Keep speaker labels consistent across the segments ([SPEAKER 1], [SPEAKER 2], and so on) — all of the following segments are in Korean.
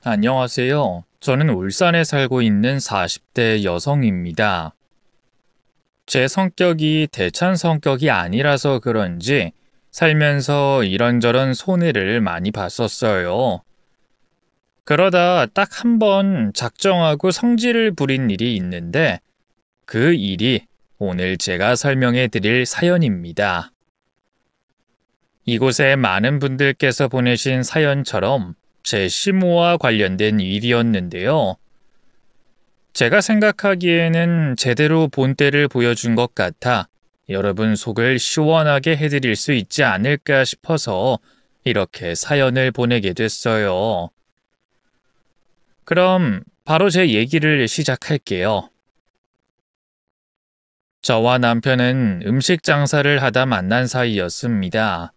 [SPEAKER 1] 안녕하세요. 저는 울산에 살고 있는 40대 여성입니다. 제 성격이 대찬 성격이 아니라서 그런지 살면서 이런저런 손해를 많이 봤었어요. 그러다 딱 한 번 작정하고 성질을 부린 일이 있는데 그 일이 오늘 제가 설명해 드릴 사연입니다. 이곳에 많은 분들께서 보내신 사연처럼 제 시모와 관련된 일이었는데요. 제가 생각하기에는 제대로 본때를 보여준 것 같아 여러분 속을 시원하게 해드릴 수 있지 않을까 싶어서 이렇게 사연을 보내게 됐어요. 그럼 바로 제 얘기를 시작할게요. 저와 남편은 음식 장사를 하다 만난 사이였습니다.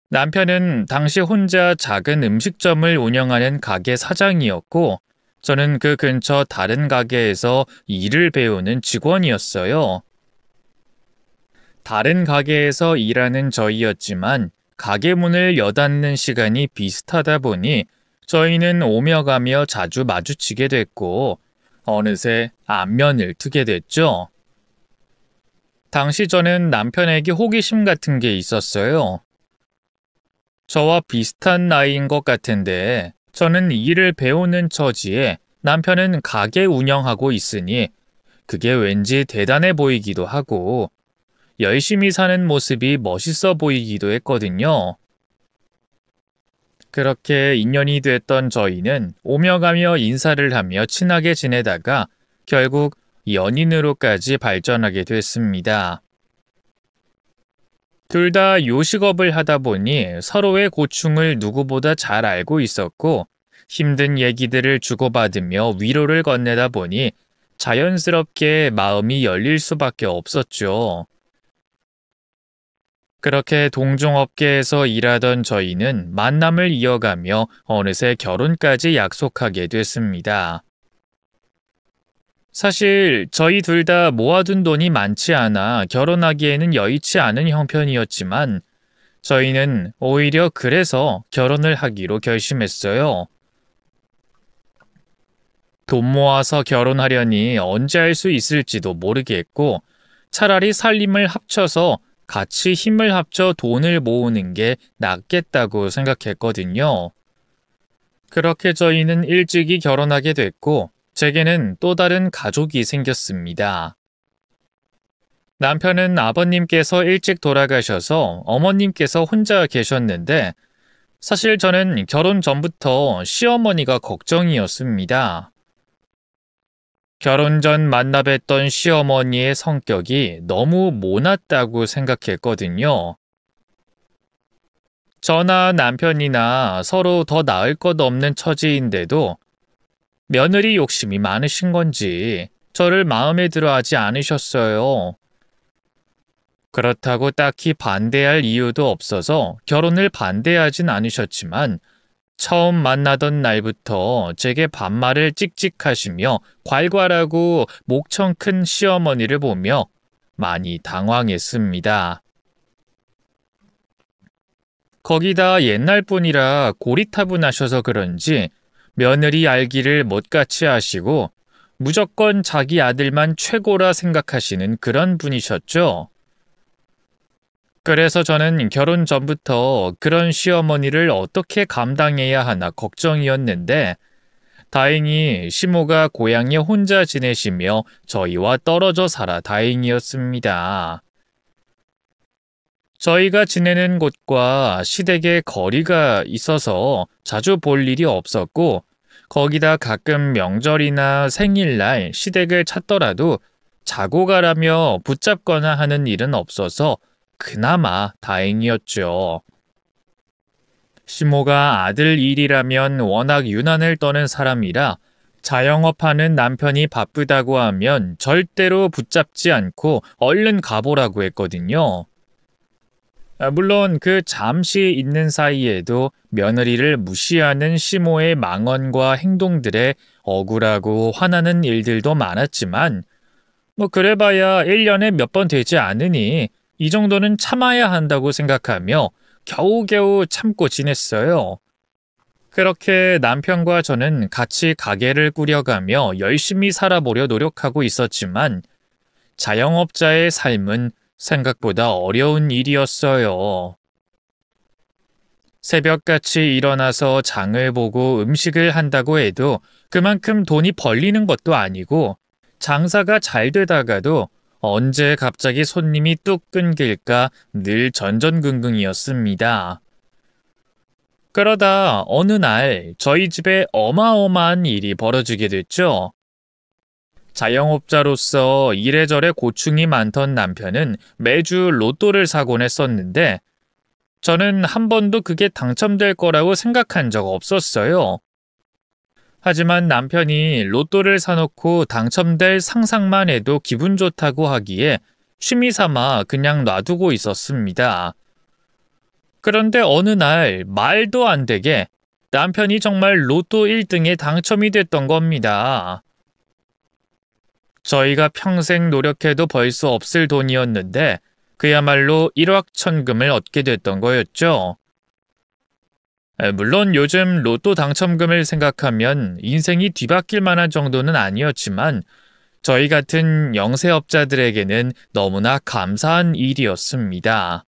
[SPEAKER 1] 남편은 당시 혼자 작은 음식점을 운영하는 가게 사장이었고, 저는 그 근처 다른 가게에서 일을 배우는 직원이었어요. 다른 가게에서 일하는 저희였지만, 가게 문을 여닫는 시간이 비슷하다 보니, 저희는 오며 가며 자주 마주치게 됐고, 어느새 안면을 트게 됐죠. 당시 저는 남편에게 호기심 같은 게 있었어요. 저와 비슷한 나이인 것 같은데 저는 일을 배우는 처지에 남편은 가게 운영하고 있으니 그게 왠지 대단해 보이기도 하고 열심히 사는 모습이 멋있어 보이기도 했거든요. 그렇게 인연이 됐던 저희는 오며 가며 인사를 하며 친하게 지내다가 결국 연인으로까지 발전하게 됐습니다. 둘 다 요식업을 하다 보니 서로의 고충을 누구보다 잘 알고 있었고 힘든 얘기들을 주고받으며 위로를 건네다 보니 자연스럽게 마음이 열릴 수밖에 없었죠. 그렇게 동종업계에서 일하던 저희는 만남을 이어가며 어느새 결혼까지 약속하게 됐습니다. 사실 저희 둘 다 모아둔 돈이 많지 않아 결혼하기에는 여의치 않은 형편이었지만 저희는 오히려 그래서 결혼을 하기로 결심했어요. 돈 모아서 결혼하려니 언제 할 수 있을지도 모르겠고 차라리 살림을 합쳐서 같이 힘을 합쳐 돈을 모으는 게 낫겠다고 생각했거든요. 그렇게 저희는 일찍이 결혼하게 됐고 제게는 또 다른 가족이 생겼습니다. 남편은 아버님께서 일찍 돌아가셔서 어머님께서 혼자 계셨는데 사실 저는 결혼 전부터 시어머니가 걱정이었습니다. 결혼 전 만나뵀던 시어머니의 성격이 너무 모났다고 생각했거든요. 저나 남편이나 서로 더 나을 것 없는 처지인데도 며느리 욕심이 많으신 건지 저를 마음에 들어 하지 않으셨어요. 그렇다고 딱히 반대할 이유도 없어서 결혼을 반대하진 않으셨지만 처음 만나던 날부터 제게 반말을 찍찍하시며 괄괄하고 목청 큰 시어머니를 보며 많이 당황했습니다. 거기다 옛날 분이라 고리타분하셔서 그런지 며느리 알기를 못같이 하시고 무조건 자기 아들만 최고라 생각하시는 그런 분이셨죠. 그래서 저는 결혼 전부터 그런 시어머니를 어떻게 감당해야 하나 걱정이었는데 다행히 시모가 고향에 혼자 지내시며 저희와 떨어져 살아 다행이었습니다. 저희가 지내는 곳과 시댁에 거리가 있어서 자주 볼 일이 없었고 거기다 가끔 명절이나 생일날 시댁을 찾더라도 자고 가라며 붙잡거나 하는 일은 없어서 그나마 다행이었죠. 시모가 아들 일이라면 워낙 유난을 떠는 사람이라 자영업하는 남편이 바쁘다고 하면 절대로 붙잡지 않고 얼른 가보라고 했거든요. 물론 그 잠시 있는 사이에도 며느리를 무시하는 시모의 망언과 행동들에 억울하고 화나는 일들도 많았지만 그래봐야 1년에 몇 번 되지 않으니 이 정도는 참아야 한다고 생각하며 겨우겨우 참고 지냈어요. 그렇게 남편과 저는 같이 가게를 꾸려가며 열심히 살아보려 노력하고 있었지만 자영업자의 삶은 생각보다 어려운 일이었어요. 새벽같이 일어나서 장을 보고 음식을 한다고 해도 그만큼 돈이 벌리는 것도 아니고 장사가 잘 되다가도 언제 갑자기 손님이 뚝 끊길까 늘 전전긍긍이었습니다. 그러다 어느 날 저희 집에 어마어마한 일이 벌어지게 됐죠. 자영업자로서 이래저래 고충이 많던 남편은 매주 로또를 사곤 했었는데 저는 한 번도 그게 당첨될 거라고 생각한 적 없었어요. 하지만 남편이 로또를 사놓고 당첨될 상상만 해도 기분 좋다고 하기에 취미 삼아 그냥 놔두고 있었습니다. 그런데 어느 날 말도 안 되게 남편이 정말 로또 1등에 당첨이 됐던 겁니다. 저희가 평생 노력해도 벌 수 없을 돈이었는데 그야말로 일확천금을 얻게 됐던 거였죠. 물론 요즘 로또 당첨금을 생각하면 인생이 뒤바뀔 만한 정도는 아니었지만 저희 같은 영세업자들에게는 너무나 감사한 일이었습니다.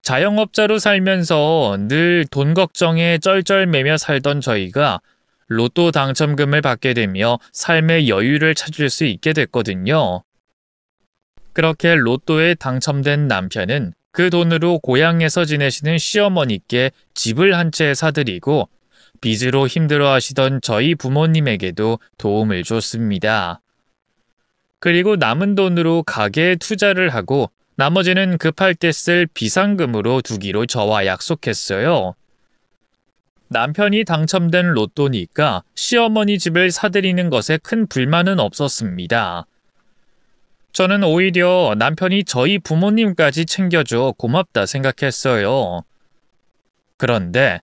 [SPEAKER 1] 자영업자로 살면서 늘 돈 걱정에 쩔쩔매며 살던 저희가 로또 당첨금을 받게 되며 삶의 여유를 찾을 수 있게 됐거든요. 그렇게 로또에 당첨된 남편은 그 돈으로 고향에서 지내시는 시어머니께 집을 한 채 사드리고 빚으로 힘들어하시던 저희 부모님에게도 도움을 줬습니다. 그리고 남은 돈으로 가게에 투자를 하고 나머지는 급할 때 쓸 비상금으로 두기로 저와 약속했어요. 남편이 당첨된 로또니까 시어머니 집을 사드리는 것에 큰 불만은 없었습니다. 저는 오히려 남편이 저희 부모님까지 챙겨줘 고맙다 생각했어요. 그런데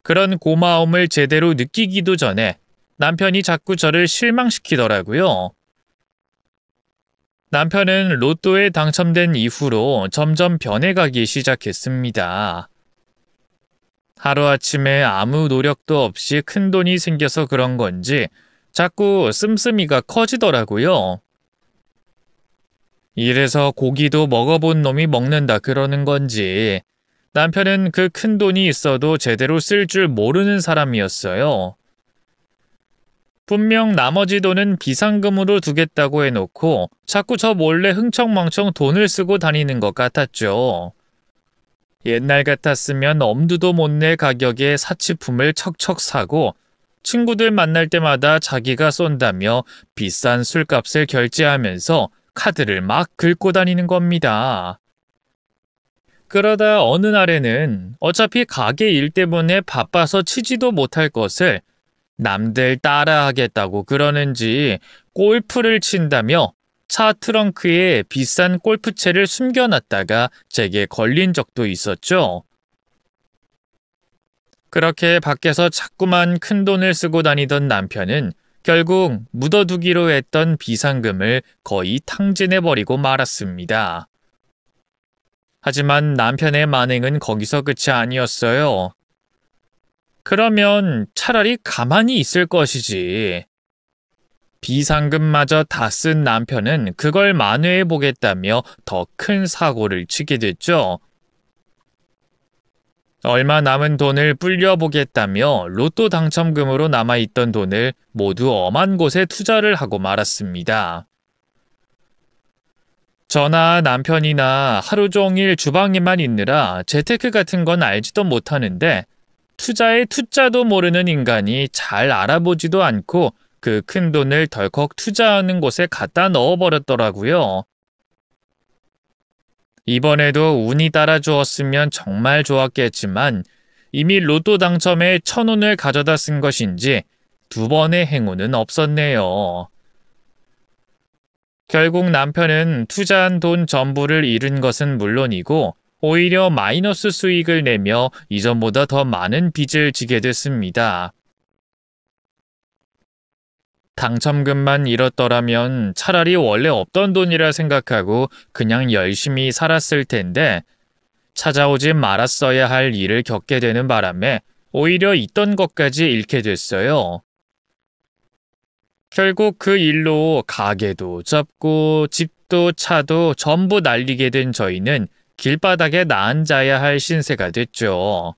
[SPEAKER 1] 그런 고마움을 제대로 느끼기도 전에 남편이 자꾸 저를 실망시키더라고요. 남편은 로또에 당첨된 이후로 점점 변해가기 시작했습니다. 하루아침에 아무 노력도 없이 큰 돈이 생겨서 그런 건지 자꾸 씀씀이가 커지더라고요. 이래서 고기도 먹어본 놈이 먹는다 그러는 건지 남편은 그 큰 돈이 있어도 제대로 쓸 줄 모르는 사람이었어요. 분명 나머지 돈은 비상금으로 두겠다고 해놓고 자꾸 저 몰래 흥청망청 돈을 쓰고 다니는 것 같았죠. 옛날 같았으면 엄두도 못 낼 가격에 사치품을 척척 사고 친구들 만날 때마다 자기가 쏜다며 비싼 술값을 결제하면서 카드를 막 긁고 다니는 겁니다. 그러다 어느 날에는 어차피 가게 일 때문에 바빠서 치지도 못할 것을 남들 따라하겠다고 그러는지 골프를 친다며 차 트렁크에 비싼 골프채를 숨겨놨다가 제게 걸린 적도 있었죠. 그렇게 밖에서 자꾸만 큰 돈을 쓰고 다니던 남편은 결국 묻어두기로 했던 비상금을 거의 탕진해버리고 말았습니다. 하지만 남편의 만행은 거기서 끝이 아니었어요. 그러면 차라리 가만히 있을 것이지. 비상금마저 다 쓴 남편은 그걸 만회해보겠다며 더 큰 사고를 치게 됐죠. 얼마 남은 돈을 불려보겠다며 로또 당첨금으로 남아있던 돈을 모두 엄한 곳에 투자를 하고 말았습니다. 저나 남편이나 하루 종일 주방에만 있느라 재테크 같은 건 알지도 못하는데 투자의 투자도 모르는 인간이 잘 알아보지도 않고 그 큰 돈을 덜컥 투자하는 곳에 갖다 넣어버렸더라고요. 이번에도 운이 따라주었으면 정말 좋았겠지만 이미 로또 당첨에 1,000원을 가져다 쓴 것인지 2번의 행운은 없었네요. 결국 남편은 투자한 돈 전부를 잃은 것은 물론이고 오히려 마이너스 수익을 내며 이전보다 더 많은 빚을 지게 됐습니다. 당첨금만 잃었더라면 차라리 원래 없던 돈이라 생각하고 그냥 열심히 살았을 텐데 찾아오지 말았어야 할 일을 겪게 되는 바람에 오히려 있던 것까지 잃게 됐어요. 결국 그 일로 가게도 접고 집도 차도 전부 날리게 된 저희는 길바닥에 나앉아야 할 신세가 됐죠.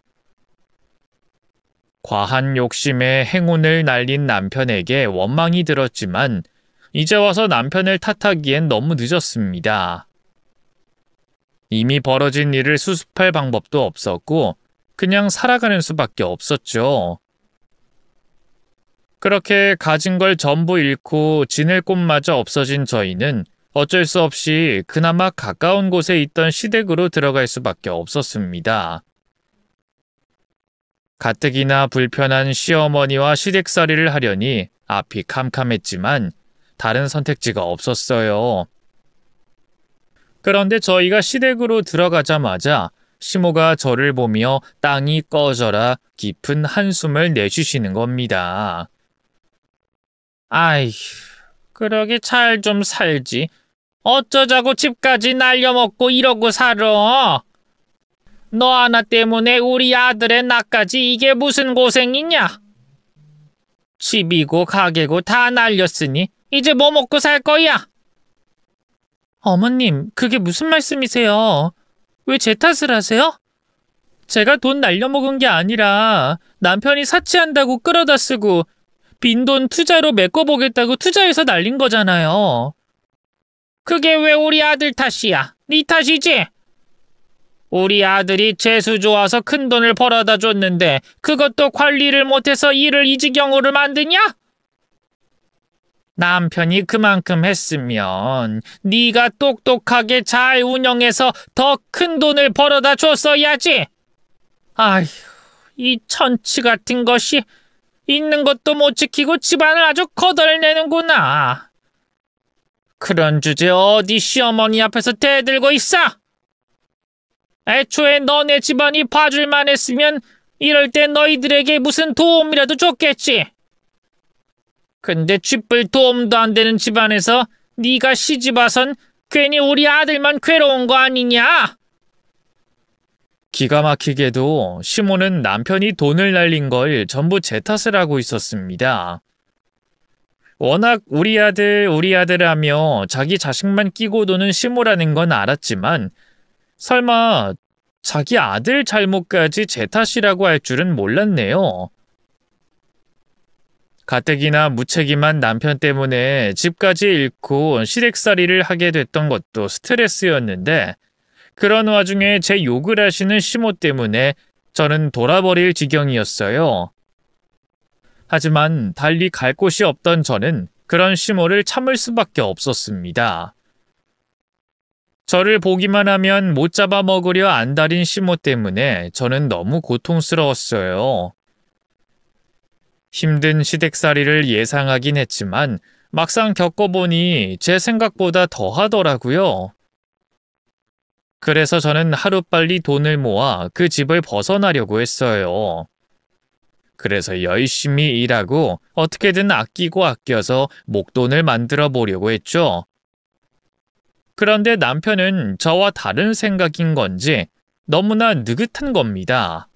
[SPEAKER 1] 과한 욕심에 행운을 날린 남편에게 원망이 들었지만 이제 와서 남편을 탓하기엔 너무 늦었습니다. 이미 벌어진 일을 수습할 방법도 없었고 그냥 살아가는 수밖에 없었죠. 그렇게 가진 걸 전부 잃고 지낼 곳마저 없어진 저희는 어쩔 수 없이 그나마 가까운 곳에 있던 시댁으로 들어갈 수밖에 없었습니다. 가뜩이나 불편한 시어머니와 시댁살이를 하려니 앞이 캄캄했지만 다른 선택지가 없었어요. 그런데 저희가 시댁으로 들어가자마자 시모가 저를 보며 땅이 꺼져라 깊은 한숨을 내쉬시는 겁니다. 아이, 그러게 잘 좀 살지. 어쩌자고 집까지 날려먹고 이러고 살아. 너 하나 때문에 우리 아들의 나까지 이게 무슨 고생이냐? 집이고 가게고 다 날렸으니 이제 뭐 먹고 살 거야? 어머님, 그게 무슨 말씀이세요? 왜 제 탓을 하세요? 제가 돈 날려먹은 게 아니라 남편이 사치한다고 끌어다 쓰고 빈돈 투자로 메꿔보겠다고 투자해서 날린 거잖아요. 그게 왜 우리 아들 탓이야? 네 탓이지? 우리 아들이 재수 좋아서 큰 돈을 벌어다 줬는데 그것도 관리를 못해서 일을 이 지경으로 만드냐? 남편이 그만큼 했으면 네가 똑똑하게 잘 운영해서 더 큰 돈을 벌어다 줬어야지. 아휴, 이 천치 같은 것이 있는 것도 못 지키고 집안을 아주 거덜내는구나. 그런 주제 어디 시어머니 앞에서 대들고 있어? 애초에 너네 집안이 봐줄만 했으면 이럴 때 너희들에게 무슨 도움이라도 줬겠지. 근데 쥐뿔 도움도 안 되는 집안에서 네가 시집와선 괜히 우리 아들만 괴로운 거 아니냐? 기가 막히게도 시모는 남편이 돈을 날린 걸 전부 제 탓을 하고 있었습니다. 워낙 우리 아들 하며 자기 자식만 끼고 도는 시모라는 건 알았지만 설마 자기 아들 잘못까지 제 탓이라고 할 줄은 몰랐네요. 가뜩이나 무책임한 남편 때문에 집까지 잃고 시댁살이를 하게 됐던 것도 스트레스였는데 그런 와중에 제 욕을 하시는 시모 때문에 저는 돌아버릴 지경이었어요. 하지만 달리 갈 곳이 없던 저는 그런 시모를 참을 수밖에 없었습니다. 저를 보기만 하면 못 잡아먹으려 안달인 시모 때문에 저는 너무 고통스러웠어요. 힘든 시댁살이를 예상하긴 했지만 막상 겪어보니 제 생각보다 더 하더라고요. 그래서 저는 하루빨리 돈을 모아 그 집을 벗어나려고 했어요. 그래서 열심히 일하고 어떻게든 아끼고 아껴서 목돈을 만들어 보려고 했죠. 그런데 남편은 저와 다른 생각인 건지 너무나 느긋한 겁니다.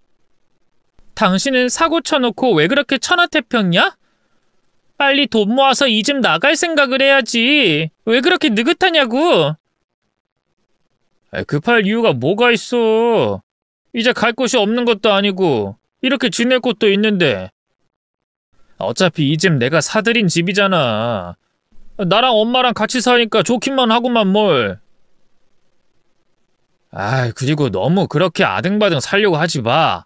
[SPEAKER 1] 당신은 사고 쳐놓고 왜 그렇게 천하태평이야? 빨리 돈 모아서 이 집 나갈 생각을 해야지. 왜 그렇게 느긋하냐고. 급할 이유가 뭐가 있어. 이제 갈 곳이 없는 것도 아니고 이렇게 지낼 곳도 있는데. 어차피 이 집 내가 사들인 집이잖아. 나랑 엄마랑 같이 사니까 좋기만 하구만 뭘. 그리고 너무 그렇게 아등바등 살려고 하지 마.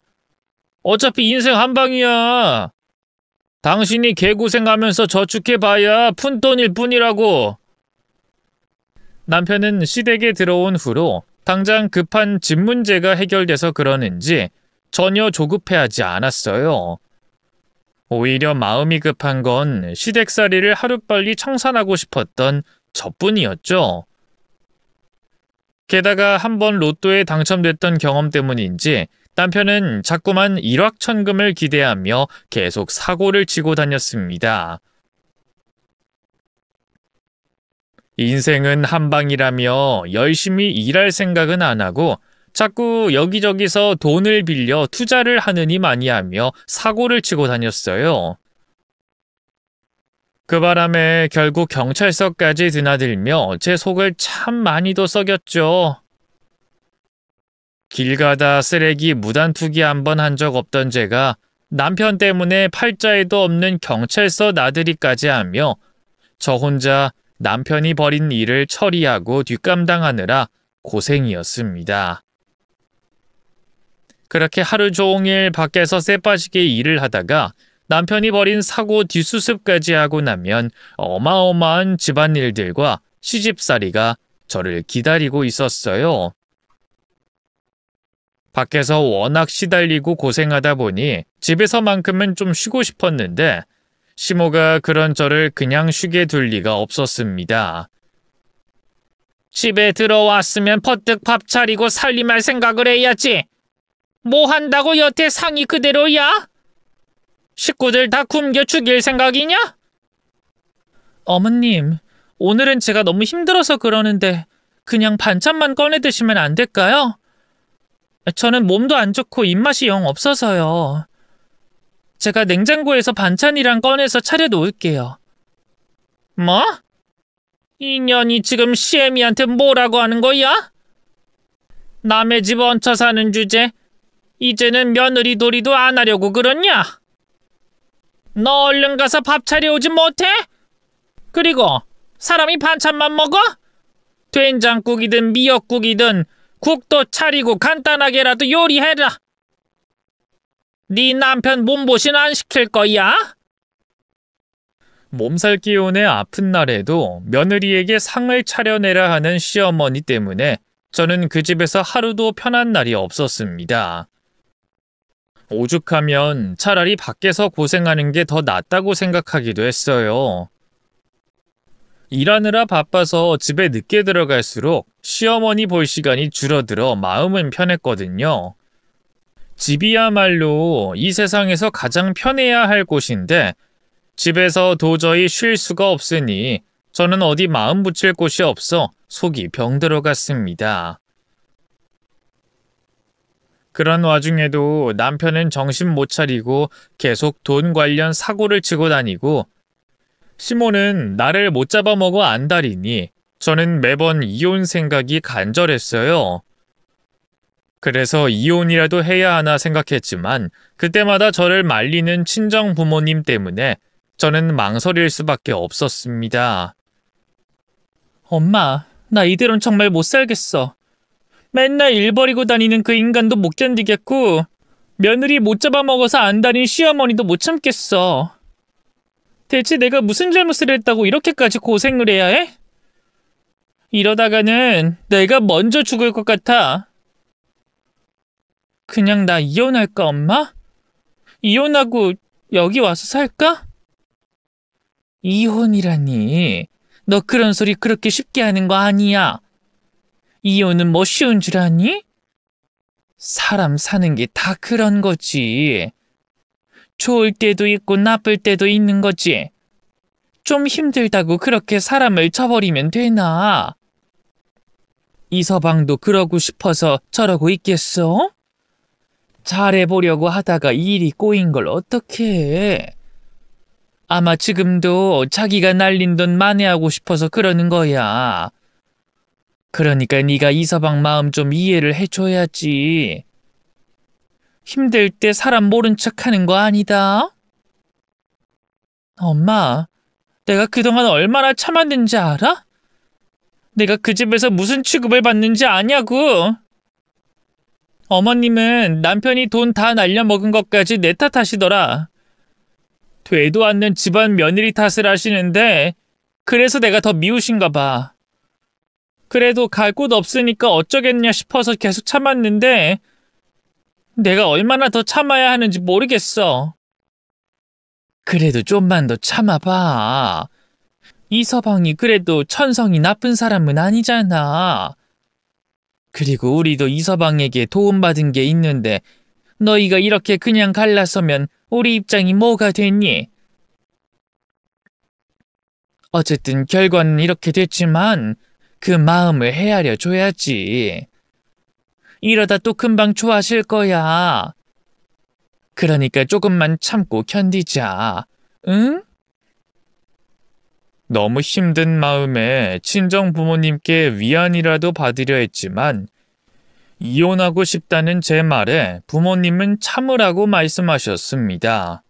[SPEAKER 1] 어차피 인생 한방이야. 당신이 개고생하면서 저축해봐야 푼돈일 뿐이라고. 남편은 시댁에 들어온 후로 당장 급한 집 문제가 해결돼서 그러는지 전혀 조급해하지 않았어요. 오히려 마음이 급한 건 시댁살이를 하루빨리 청산하고 싶었던 저뿐이었죠. 게다가 한번 로또에 당첨됐던 경험 때문인지 남편은 자꾸만 일확천금을 기대하며 계속 사고를 치고 다녔습니다. 인생은 한방이라며 열심히 일할 생각은 안 하고 자꾸 여기저기서 돈을 빌려 투자를 하느니 마니하며 사고를 치고 다녔어요. 그 바람에 결국 경찰서까지 드나들며 제 속을 참 많이도 썩였죠. 길 가다 쓰레기 무단 투기 한 번 한 적 없던 제가 남편 때문에 팔자에도 없는 경찰서 나들이까지 하며 저 혼자 남편이 벌인 일을 처리하고 뒷감당하느라 고생이었습니다. 그렇게 하루 종일 밖에서 쎄 빠지게 일을 하다가 남편이 벌인 사고 뒷수습까지 하고 나면 어마어마한 집안일들과 시집살이가 저를 기다리고 있었어요. 밖에서 워낙 시달리고 고생하다 보니 집에서만큼은 좀 쉬고 싶었는데 시모가 그런 저를 그냥 쉬게 둘 리가 없었습니다. 집에 들어왔으면 퍼뜩 밥 차리고 살림할 생각을 해야지. 뭐 한다고 여태 상이 그대로야? 식구들 다 굶겨 죽일 생각이냐? 어머님, 오늘은 제가 너무 힘들어서 그러는데 그냥 반찬만 꺼내 드시면 안 될까요? 저는 몸도 안 좋고 입맛이 영 없어서요. 제가 냉장고에서 반찬이랑 꺼내서 차려놓을게요. 뭐? 이 년이 지금 시애미한테 뭐라고 하는 거야? 남의 집 얹혀 사는 주제 이제는 며느리 도리도 안 하려고 그러냐? 너 얼른 가서 밥 차려오지 못해? 그리고 사람이 반찬만 먹어? 된장국이든 미역국이든 국도 차리고 간단하게라도 요리해라. 네 남편 몸보신 안 시킬 거야? 몸살 기운에 아픈 날에도 며느리에게 상을 차려내라 하는 시어머니 때문에 저는 그 집에서 하루도 편한 날이 없었습니다. 오죽하면 차라리 밖에서 고생하는 게 더 낫다고 생각하기도 했어요. 일하느라 바빠서 집에 늦게 들어갈수록 시어머니 볼 시간이 줄어들어 마음은 편했거든요. 집이야말로 이 세상에서 가장 편해야 할 곳인데 집에서 도저히 쉴 수가 없으니 저는 어디 마음 붙일 곳이 없어 속이 병 들어갔습니다. 그런 와중에도 남편은 정신 못 차리고 계속 돈 관련 사고를 치고 다니고 시모는 나를 못 잡아먹어 안달이니 저는 매번 이혼 생각이 간절했어요. 그래서 이혼이라도 해야 하나 생각했지만 그때마다 저를 말리는 친정 부모님 때문에 저는 망설일 수밖에 없었습니다. 엄마, 나 이대로는 정말 못 살겠어. 맨날 일 버리고 다니는 그 인간도 못 견디겠고 며느리 못 잡아먹어서 안달인 시어머니도 못 참겠어. 대체 내가 무슨 잘못을 했다고 이렇게까지 고생을 해야 해? 이러다가는 내가 먼저 죽을 것 같아. 그냥 나 이혼할까, 엄마? 이혼하고 여기 와서 살까? 이혼이라니. 너 그런 소리 그렇게 쉽게 하는 거 아니야. 이혼은 뭐 쉬운 줄 아니? 사람 사는 게 다 그런 거지. 좋을 때도 있고 나쁠 때도 있는 거지. 좀 힘들다고 그렇게 사람을 쳐버리면 되나? 이서방도 그러고 싶어서 저러고 있겠어? 잘해보려고 하다가 일이 꼬인 걸 어떡해. 아마 지금도 자기가 날린 돈 만회하고 싶어서 그러는 거야. 그러니까 네가 이서방 마음 좀 이해를 해줘야지. 힘들 때 사람 모른 척 하는 거 아니다. 엄마, 내가 그동안 얼마나 참았는지 알아? 내가 그 집에서 무슨 취급을 받는지 아냐고. 어머님은 남편이 돈 다 날려먹은 것까지 내 탓하시더라. 되도 않는 집안 며느리 탓을 하시는데 그래서 내가 더 미우신가 봐. 그래도 갈 곳 없으니까 어쩌겠냐 싶어서 계속 참았는데 내가 얼마나 더 참아야 하는지 모르겠어. 그래도 좀만 더 참아봐. 이서방이 그래도 천성이 나쁜 사람은 아니잖아. 그리고 우리도 이서방에게 도움받은 게 있는데 너희가 이렇게 그냥 갈라서면 우리 입장이 뭐가 됐니? 어쨌든 결과는 이렇게 됐지만 그 마음을 헤아려 줘야지. 이러다 또 금방 좋아질 거야. 그러니까 조금만 참고 견디자. 응? 너무 힘든 마음에 친정 부모님께 위안이라도 받으려 했지만 이혼하고 싶다는 제 말에 부모님은 참으라고 말씀하셨습니다.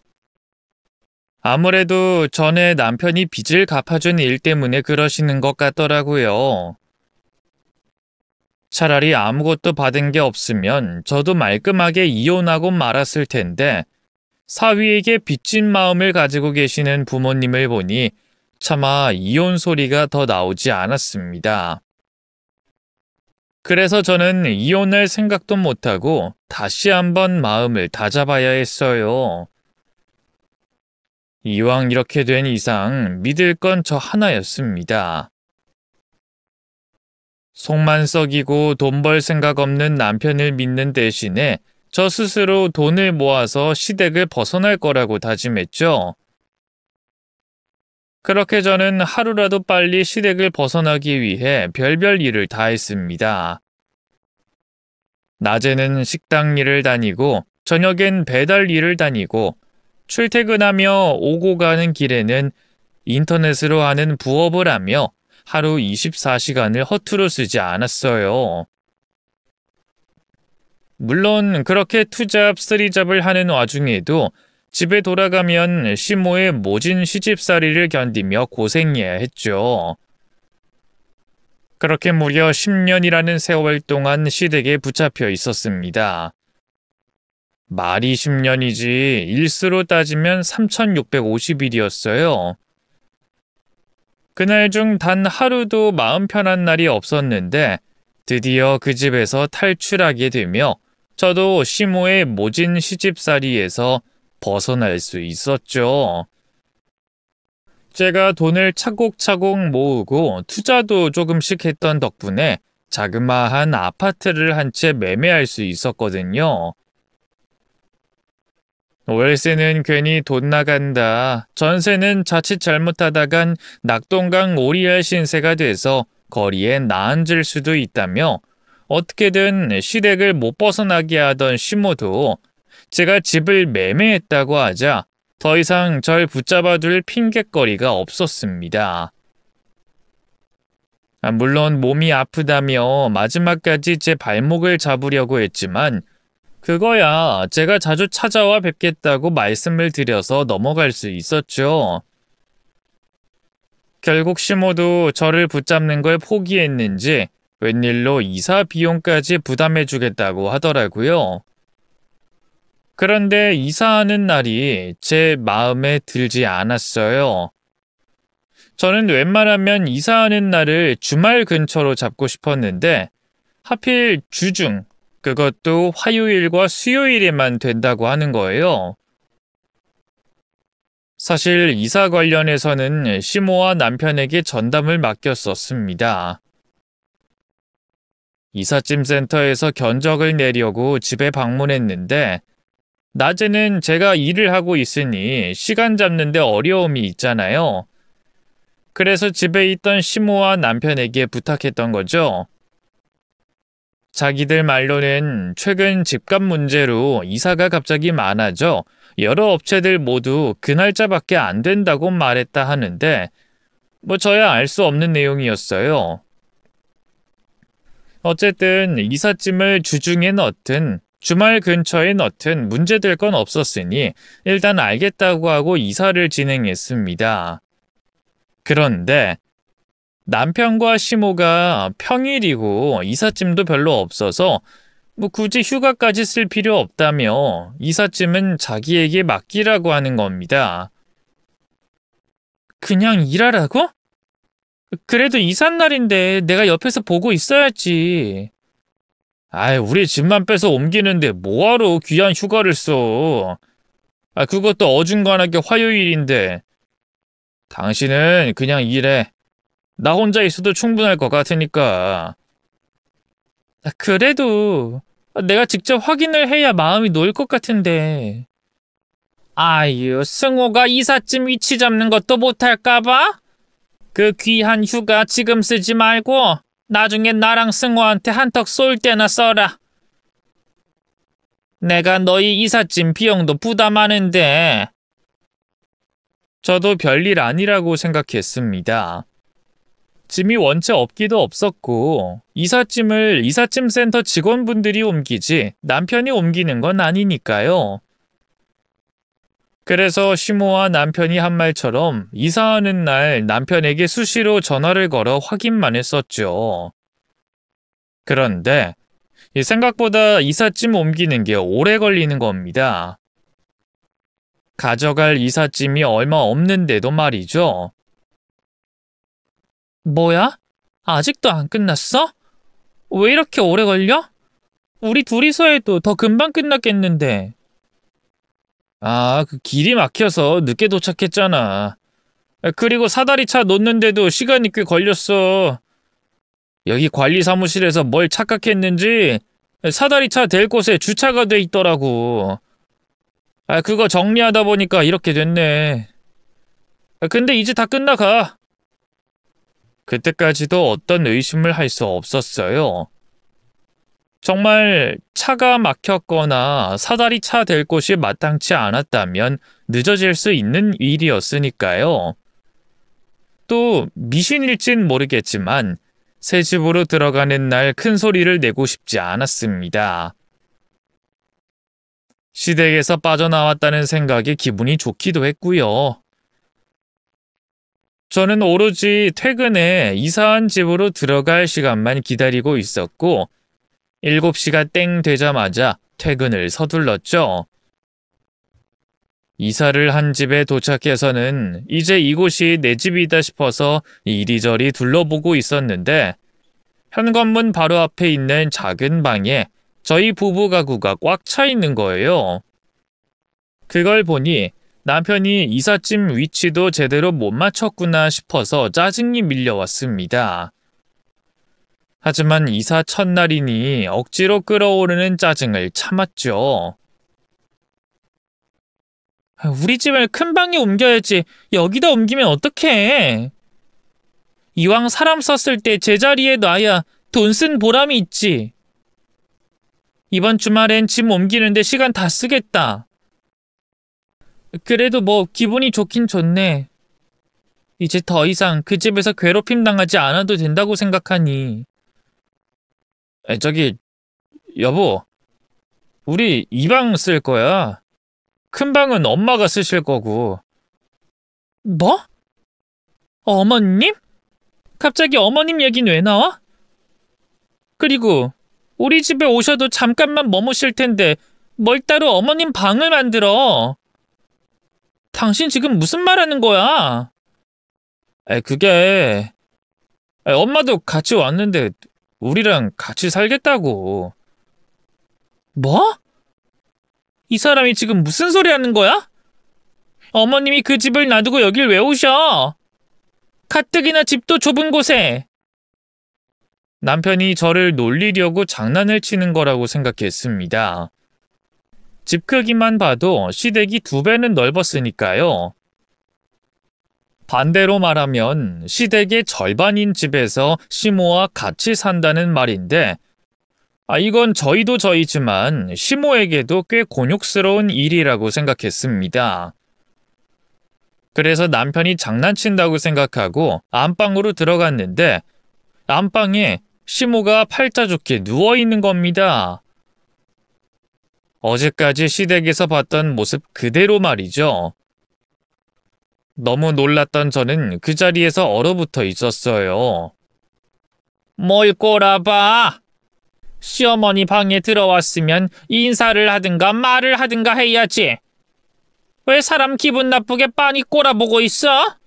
[SPEAKER 1] 아무래도 전에 남편이 빚을 갚아준 일 때문에 그러시는 것 같더라고요. 차라리 아무것도 받은 게 없으면 저도 말끔하게 이혼하고 말았을 텐데 사위에게 빚진 마음을 가지고 계시는 부모님을 보니 차마 이혼 소리가 더 나오지 않았습니다. 그래서 저는 이혼할 생각도 못하고 다시 한번 마음을 다잡아야 했어요. 이왕 이렇게 된 이상 믿을 건 저 하나였습니다. 속만 썩이고 돈 벌 생각 없는 남편을 믿는 대신에 저 스스로 돈을 모아서 시댁을 벗어날 거라고 다짐했죠. 그렇게 저는 하루라도 빨리 시댁을 벗어나기 위해 별별 일을 다 했습니다. 낮에는 식당 일을 다니고 저녁엔 배달 일을 다니고 출퇴근하며 오고 가는 길에는 인터넷으로 하는 부업을 하며 하루 24시간을 허투루 쓰지 않았어요. 물론 그렇게 투잡, 쓰리잡을 하는 와중에도 집에 돌아가면 시모의 모진 시집살이를 견디며 고생해야 했죠. 그렇게 무려 10년이라는 세월 동안 시댁에 붙잡혀 있었습니다. 말이 10년이지 일수로 따지면 3650일이었어요. 그날 중 단 하루도 마음 편한 날이 없었는데 드디어 그 집에서 탈출하게 되며 저도 시모의 모진 시집살이에서 벗어날 수 있었죠. 제가 돈을 차곡차곡 모으고 투자도 조금씩 했던 덕분에 자그마한 아파트를 한 채 매매할 수 있었거든요. 월세는 괜히 돈 나간다. 전세는 자칫 잘못하다간 낙동강 오리알 신세가 돼서 거리에 나앉을 수도 있다며 어떻게든 시댁을 못 벗어나게 하던 시모도 제가 집을 매매했다고 하자 더 이상 절 붙잡아둘 핑곗거리가 없었습니다. 물론 몸이 아프다며 마지막까지 제 발목을 잡으려고 했지만 그거야 제가 자주 찾아와 뵙겠다고 말씀을 드려서 넘어갈 수 있었죠. 결국 시모도 저를 붙잡는 걸 포기했는지 웬일로 이사 비용까지 부담해주겠다고 하더라고요. 그런데 이사하는 날이 제 마음에 들지 않았어요. 저는 웬만하면 이사하는 날을 주말 근처로 잡고 싶었는데 하필 주중, 그것도 화요일과 수요일에만 된다고 하는 거예요. 사실 이사 관련해서는 시모와 남편에게 전담을 맡겼었습니다. 이삿짐 센터에서 견적을 내려고 집에 방문했는데 낮에는 제가 일을 하고 있으니 시간 잡는데 어려움이 있잖아요. 그래서 집에 있던 시모와 남편에게 부탁했던 거죠. 자기들 말로는 최근 집값 문제로 이사가 갑자기 많아져 여러 업체들 모두 그 날짜밖에 안 된다고 말했다 하는데 저야 알 수 없는 내용이었어요. 어쨌든 이삿짐을 주중에 넣든 주말 근처에 넣든 문제될 건 없었으니 일단 알겠다고 하고 이사를 진행했습니다. 그런데 남편과 시모가 평일이고 이삿짐도 별로 없어서 굳이 휴가까지 쓸 필요 없다며 이삿짐은 자기에게 맡기라고 하는 겁니다. 그냥 일하라고? 그래도 이삿날인데 내가 옆에서 보고 있어야지. 우리 집만 빼서 옮기는데 뭐하러 귀한 휴가를 써. 그것도 어중간하게 화요일인데. 당신은 그냥 일해. 나 혼자 있어도 충분할 것 같으니까. 그래도 내가 직접 확인을 해야 마음이 놓일 것 같은데. 아유, 승호가 이삿짐 위치 잡는 것도 못할까봐? 그 귀한 휴가 지금 쓰지 말고 나중에 나랑 승호한테 한턱 쏠 때나 써라. 내가 너희 이삿짐 비용도 부담하는데. 저도 별일 아니라고 생각했습니다. 짐이 원체 없기도 없었고 이삿짐을 이삿짐 센터 직원분들이 옮기지 남편이 옮기는 건 아니니까요. 그래서 시모와 남편이 한 말처럼 이사하는 날 남편에게 수시로 전화를 걸어 확인만 했었죠. 그런데 생각보다 이삿짐 옮기는 게 오래 걸리는 겁니다. 가져갈 이삿짐이 얼마 없는데도 말이죠. 뭐야? 아직도 안 끝났어? 왜 이렇게 오래 걸려? 우리 둘이서 해도 더 금방 끝났겠는데. 그 길이 막혀서 늦게 도착했잖아. 그리고 사다리차 놓는데도 시간이 꽤 걸렸어. 여기 관리 사무실에서 뭘 착각했는지 사다리차 댈 곳에 주차가 돼 있더라고. 그거 정리하다 보니까 이렇게 됐네. 근데 이제 다 끝나가. 그때까지도 어떤 의심을 할 수 없었어요. 정말 차가 막혔거나 사다리차 댈 곳이 마땅치 않았다면 늦어질 수 있는 일이었으니까요. 또 미신일진 모르겠지만 새 집으로 들어가는 날 큰 소리를 내고 싶지 않았습니다. 시댁에서 빠져나왔다는 생각에 기분이 좋기도 했고요. 저는 오로지 퇴근에 이사한 집으로 들어갈 시간만 기다리고 있었고 7시가 땡 되자마자 퇴근을 서둘렀죠. 이사를 한 집에 도착해서는 이제 이곳이 내 집이다 싶어서 이리저리 둘러보고 있었는데 현관문 바로 앞에 있는 작은 방에 저희 부부 가구가 꽉 차 있는 거예요. 그걸 보니 남편이 이삿짐 위치도 제대로 못 맞췄구나 싶어서 짜증이 밀려왔습니다. 하지만 이사 첫날이니 억지로 끌어오르는 짜증을 참았죠. 우리 집을 큰 방에 옮겨야지 여기다 옮기면 어떡해. 이왕 사람 썼을 때 제자리에 놔야 돈 쓴 보람이 있지. 이번 주말엔 짐 옮기는데 시간 다 쓰겠다. 그래도 뭐 기분이 좋긴 좋네. 이제 더 이상 그 집에서 괴롭힘 당하지 않아도 된다고 생각하니. 저기 여보, 우리 이 방 쓸 거야. 큰 방은 엄마가 쓰실 거고. 뭐? 어머님? 갑자기 어머님 얘기는 왜 나와? 그리고 우리 집에 오셔도 잠깐만 머무실 텐데 뭘 따로 어머님 방을 만들어. 당신 지금 무슨 말 하는 거야? 그게 엄마도 같이 왔는데 우리랑 같이 살겠다고. 뭐? 이 사람이 지금 무슨 소리 하는 거야? 어머님이 그 집을 놔두고 여길 왜 오셔? 가뜩이나 집도 좁은 곳에. 남편이 저를 놀리려고 장난을 치는 거라고 생각했습니다. 집 크기만 봐도 시댁이 2배는 넓었으니까요. 반대로 말하면 시댁의 절반인 집에서 시모와 같이 산다는 말인데 이건 저희도 저희지만 시모에게도 꽤 곤욕스러운 일이라고 생각했습니다. 그래서 남편이 장난친다고 생각하고 안방으로 들어갔는데 안방에 시모가 팔자 좋게 누워있는 겁니다. 어제까지 시댁에서 봤던 모습 그대로 말이죠. 너무 놀랐던 저는 그 자리에서 얼어붙어 있었어요. 뭘 꼬라봐. 시어머니 방에 들어왔으면 인사를 하든가 말을 하든가 해야지. 왜 사람 기분 나쁘게 빤히 꼬라보고 있어?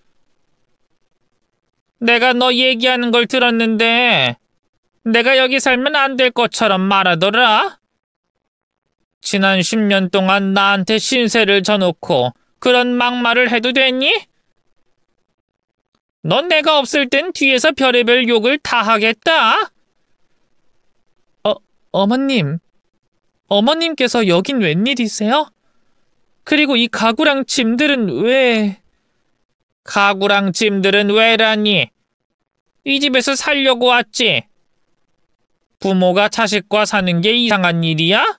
[SPEAKER 1] 내가 너 얘기하는 걸 들었는데 내가 여기 살면 안 될 것처럼 말하더라. 지난 10년 동안 나한테 신세를 져놓고 그런 막말을 해도 되니? 넌 내가 없을 땐 뒤에서 별의별 욕을 다 하겠다. 어머님. 어머님께서 여긴 웬일이세요? 그리고 이 가구랑 짐들은 왜... 가구랑 짐들은 왜라니? 이 집에서 살려고 왔지. 부모가 자식과 사는 게 이상한 일이야?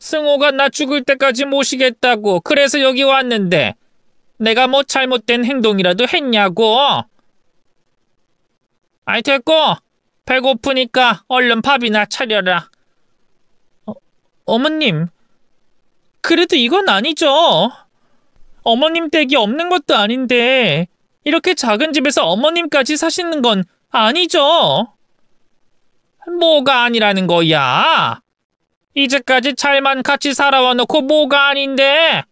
[SPEAKER 1] 승호가 나 죽을 때까지 모시겠다고 그래서 여기 왔는데 내가 뭐 잘못된 행동이라도 했냐고. 아이 됐고 배고프니까 얼른 밥이나 차려라. 어머님, 그래도 이건 아니죠. 어머님 댁이 없는 것도 아닌데 이렇게 작은 집에서 어머님까지 사시는 건 아니죠. 뭐가 아니라는 거야? 이제까지 잘만 같이 살아와 놓고 뭐가 아닌데?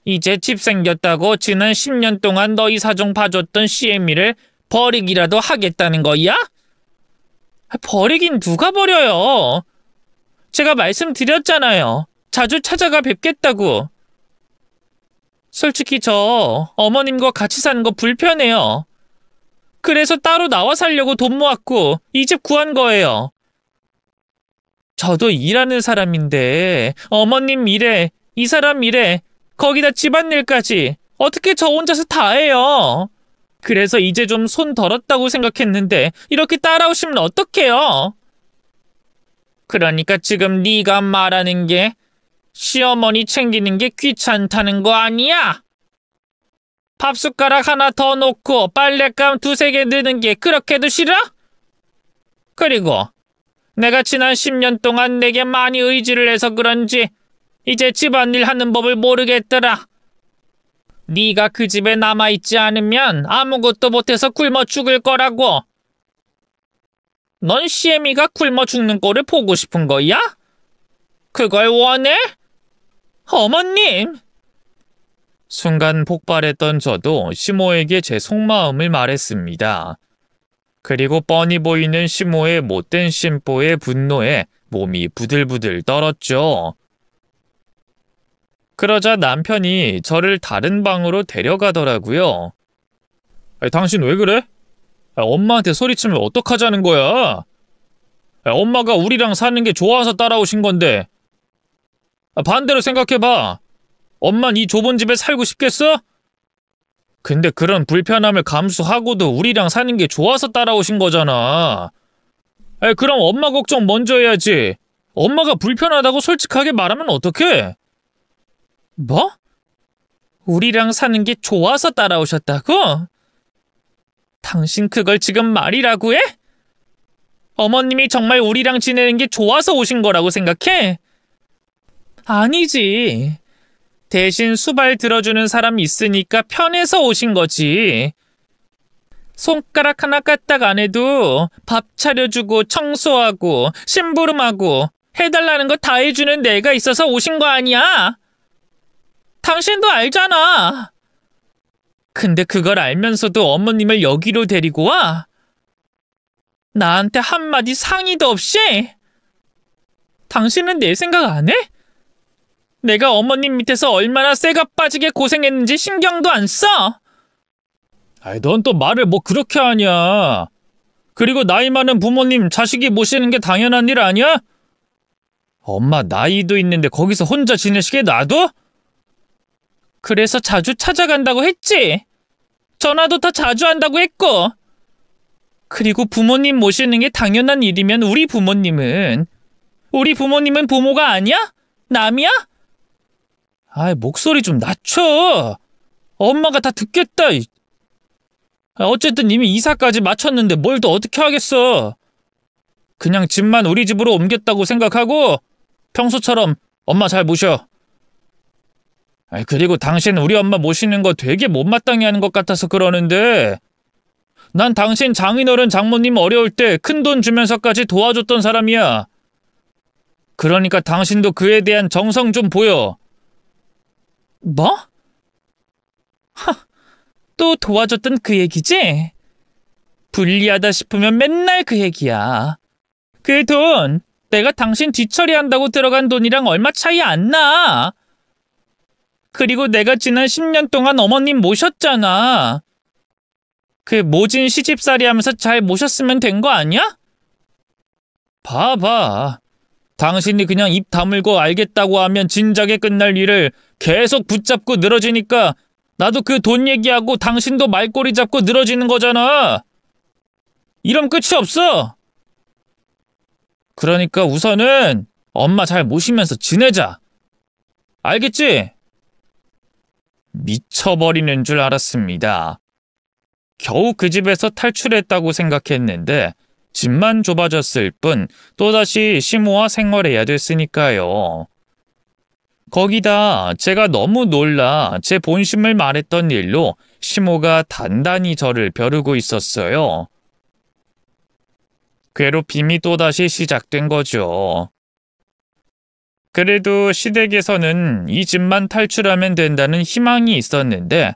[SPEAKER 1] 이제 집 생겼다고 지난 10년 동안 너희 사정 봐줬던 CM이를 버리기라도 하겠다는 거야? 버리긴 누가 버려요? 제가 말씀드렸잖아요. 자주 찾아가 뵙겠다고. 솔직히 저 어머님과 같이 사는 거 불편해요. 그래서 따로 나와 살려고 돈 모았고 이 집 구한 거예요. 저도 일하는 사람인데 어머님 일에 이 사람 일에 거기다 집안일까지 어떻게 저 혼자서 다 해요. 그래서 이제 좀 손 덜었다고 생각했는데 이렇게 따라오시면 어떡해요? 그러니까 지금 네가 말하는 게 시어머니 챙기는 게 귀찮다는 거 아니야? 밥숟가락 하나 더 놓고 빨랫감 2-3개 넣는 게 그렇게도 싫어? 그리고 내가 지난 10년 동안 내게 많이 의지를 해서 그런지 이제 집안일 하는 법을 모르겠더라. 네가 그 집에 남아있지 않으면 아무것도 못해서 굶어 죽을 거라고. 넌 CM이가 굶어 죽는 꼴을 보고 싶은 거야? 그걸 원해? 어머님! 순간 폭발했던 저도 시모에게 제 속마음을 말했습니다. 그리고 뻔히 보이는 시모의 못된 심보의 분노에 몸이 부들부들 떨었죠. 그러자 남편이 저를 다른 방으로 데려가더라고요. 당신 왜 그래? 엄마한테 소리치면 어떡하자는 거야? 엄마가 우리랑 사는 게 좋아서 따라오신 건데. 반대로 생각해봐. 엄만 이 좁은 집에 살고 싶겠어? 근데 그런 불편함을 감수하고도 우리랑 사는 게 좋아서 따라오신 거잖아. 그럼 엄마 걱정 먼저 해야지. 엄마가 불편하다고 솔직하게 말하면 어떡해? 뭐? 우리랑 사는 게 좋아서 따라오셨다고? 당신 그걸 지금 말이라고 해? 어머님이 정말 우리랑 지내는 게 좋아서 오신 거라고 생각해? 아니지. 대신 수발 들어주는 사람 있으니까 편해서 오신 거지. 손가락 하나 까딱 안 해도 밥 차려주고 청소하고 심부름하고 해달라는 거 다 해주는 내가 있어서 오신 거 아니야? 당신도 알잖아. 근데 그걸 알면서도 어머님을 여기로 데리고 와? 나한테 한마디 상의도 없이? 당신은 내 생각 안 해? 내가 어머님 밑에서 얼마나 쇠가 빠지게 고생했는지 신경도 안 써? 넌 또 말을 뭐 그렇게 하냐. 그리고 나이 많은 부모님 자식이 모시는 게 당연한 일 아니야? 엄마 나이도 있는데 거기서 혼자 지내시게 놔둬? 그래서 자주 찾아간다고 했지? 전화도 더 자주 한다고 했고. 그리고 부모님 모시는 게 당연한 일이면 우리 부모님은 부모가 아니야? 남이야? 목소리 좀 낮춰. 엄마가 다 듣겠다. 어쨌든 이미 이사까지 마쳤는데 뭘 더 어떻게 하겠어. 그냥 집만 우리 집으로 옮겼다고 생각하고 평소처럼 엄마 잘 모셔. 그리고 당신 우리 엄마 모시는 거 되게 못마땅해 하는 것 같아서 그러는데 난 당신 장인어른 장모님 어려울 때 큰돈 주면서까지 도와줬던 사람이야. 그러니까 당신도 그에 대한 정성 좀 보여. 뭐? 또 도와줬던 그 얘기지? 불리하다 싶으면 맨날 그 얘기야. 그 돈 내가 당신 뒤처리한다고 들어간 돈이랑 얼마 차이 안 나. 그리고 내가 지난 10년 동안 어머님 모셨잖아. 그 모진 시집살이 하면서 잘 모셨으면 된 거 아니야? 봐봐. 당신이 그냥 입 다물고 알겠다고 하면 진작에 끝날 일을 계속 붙잡고 늘어지니까 나도 그 돈 얘기하고 당신도 말꼬리 잡고 늘어지는 거잖아. 이러면 끝이 없어. 그러니까 우선은 엄마 잘 모시면서 지내자. 알겠지? 미쳐버리는 줄 알았습니다. 겨우 그 집에서 탈출했다고 생각했는데 집만 좁아졌을 뿐 또다시 시모와 생활해야 됐으니까요. 거기다 제가 너무 놀라 제 본심을 말했던 일로 시모가 단단히 저를 벼르고 있었어요. 괴롭힘이 또다시 시작된 거죠. 그래도 시댁에서는 이 집만 탈출하면 된다는 희망이 있었는데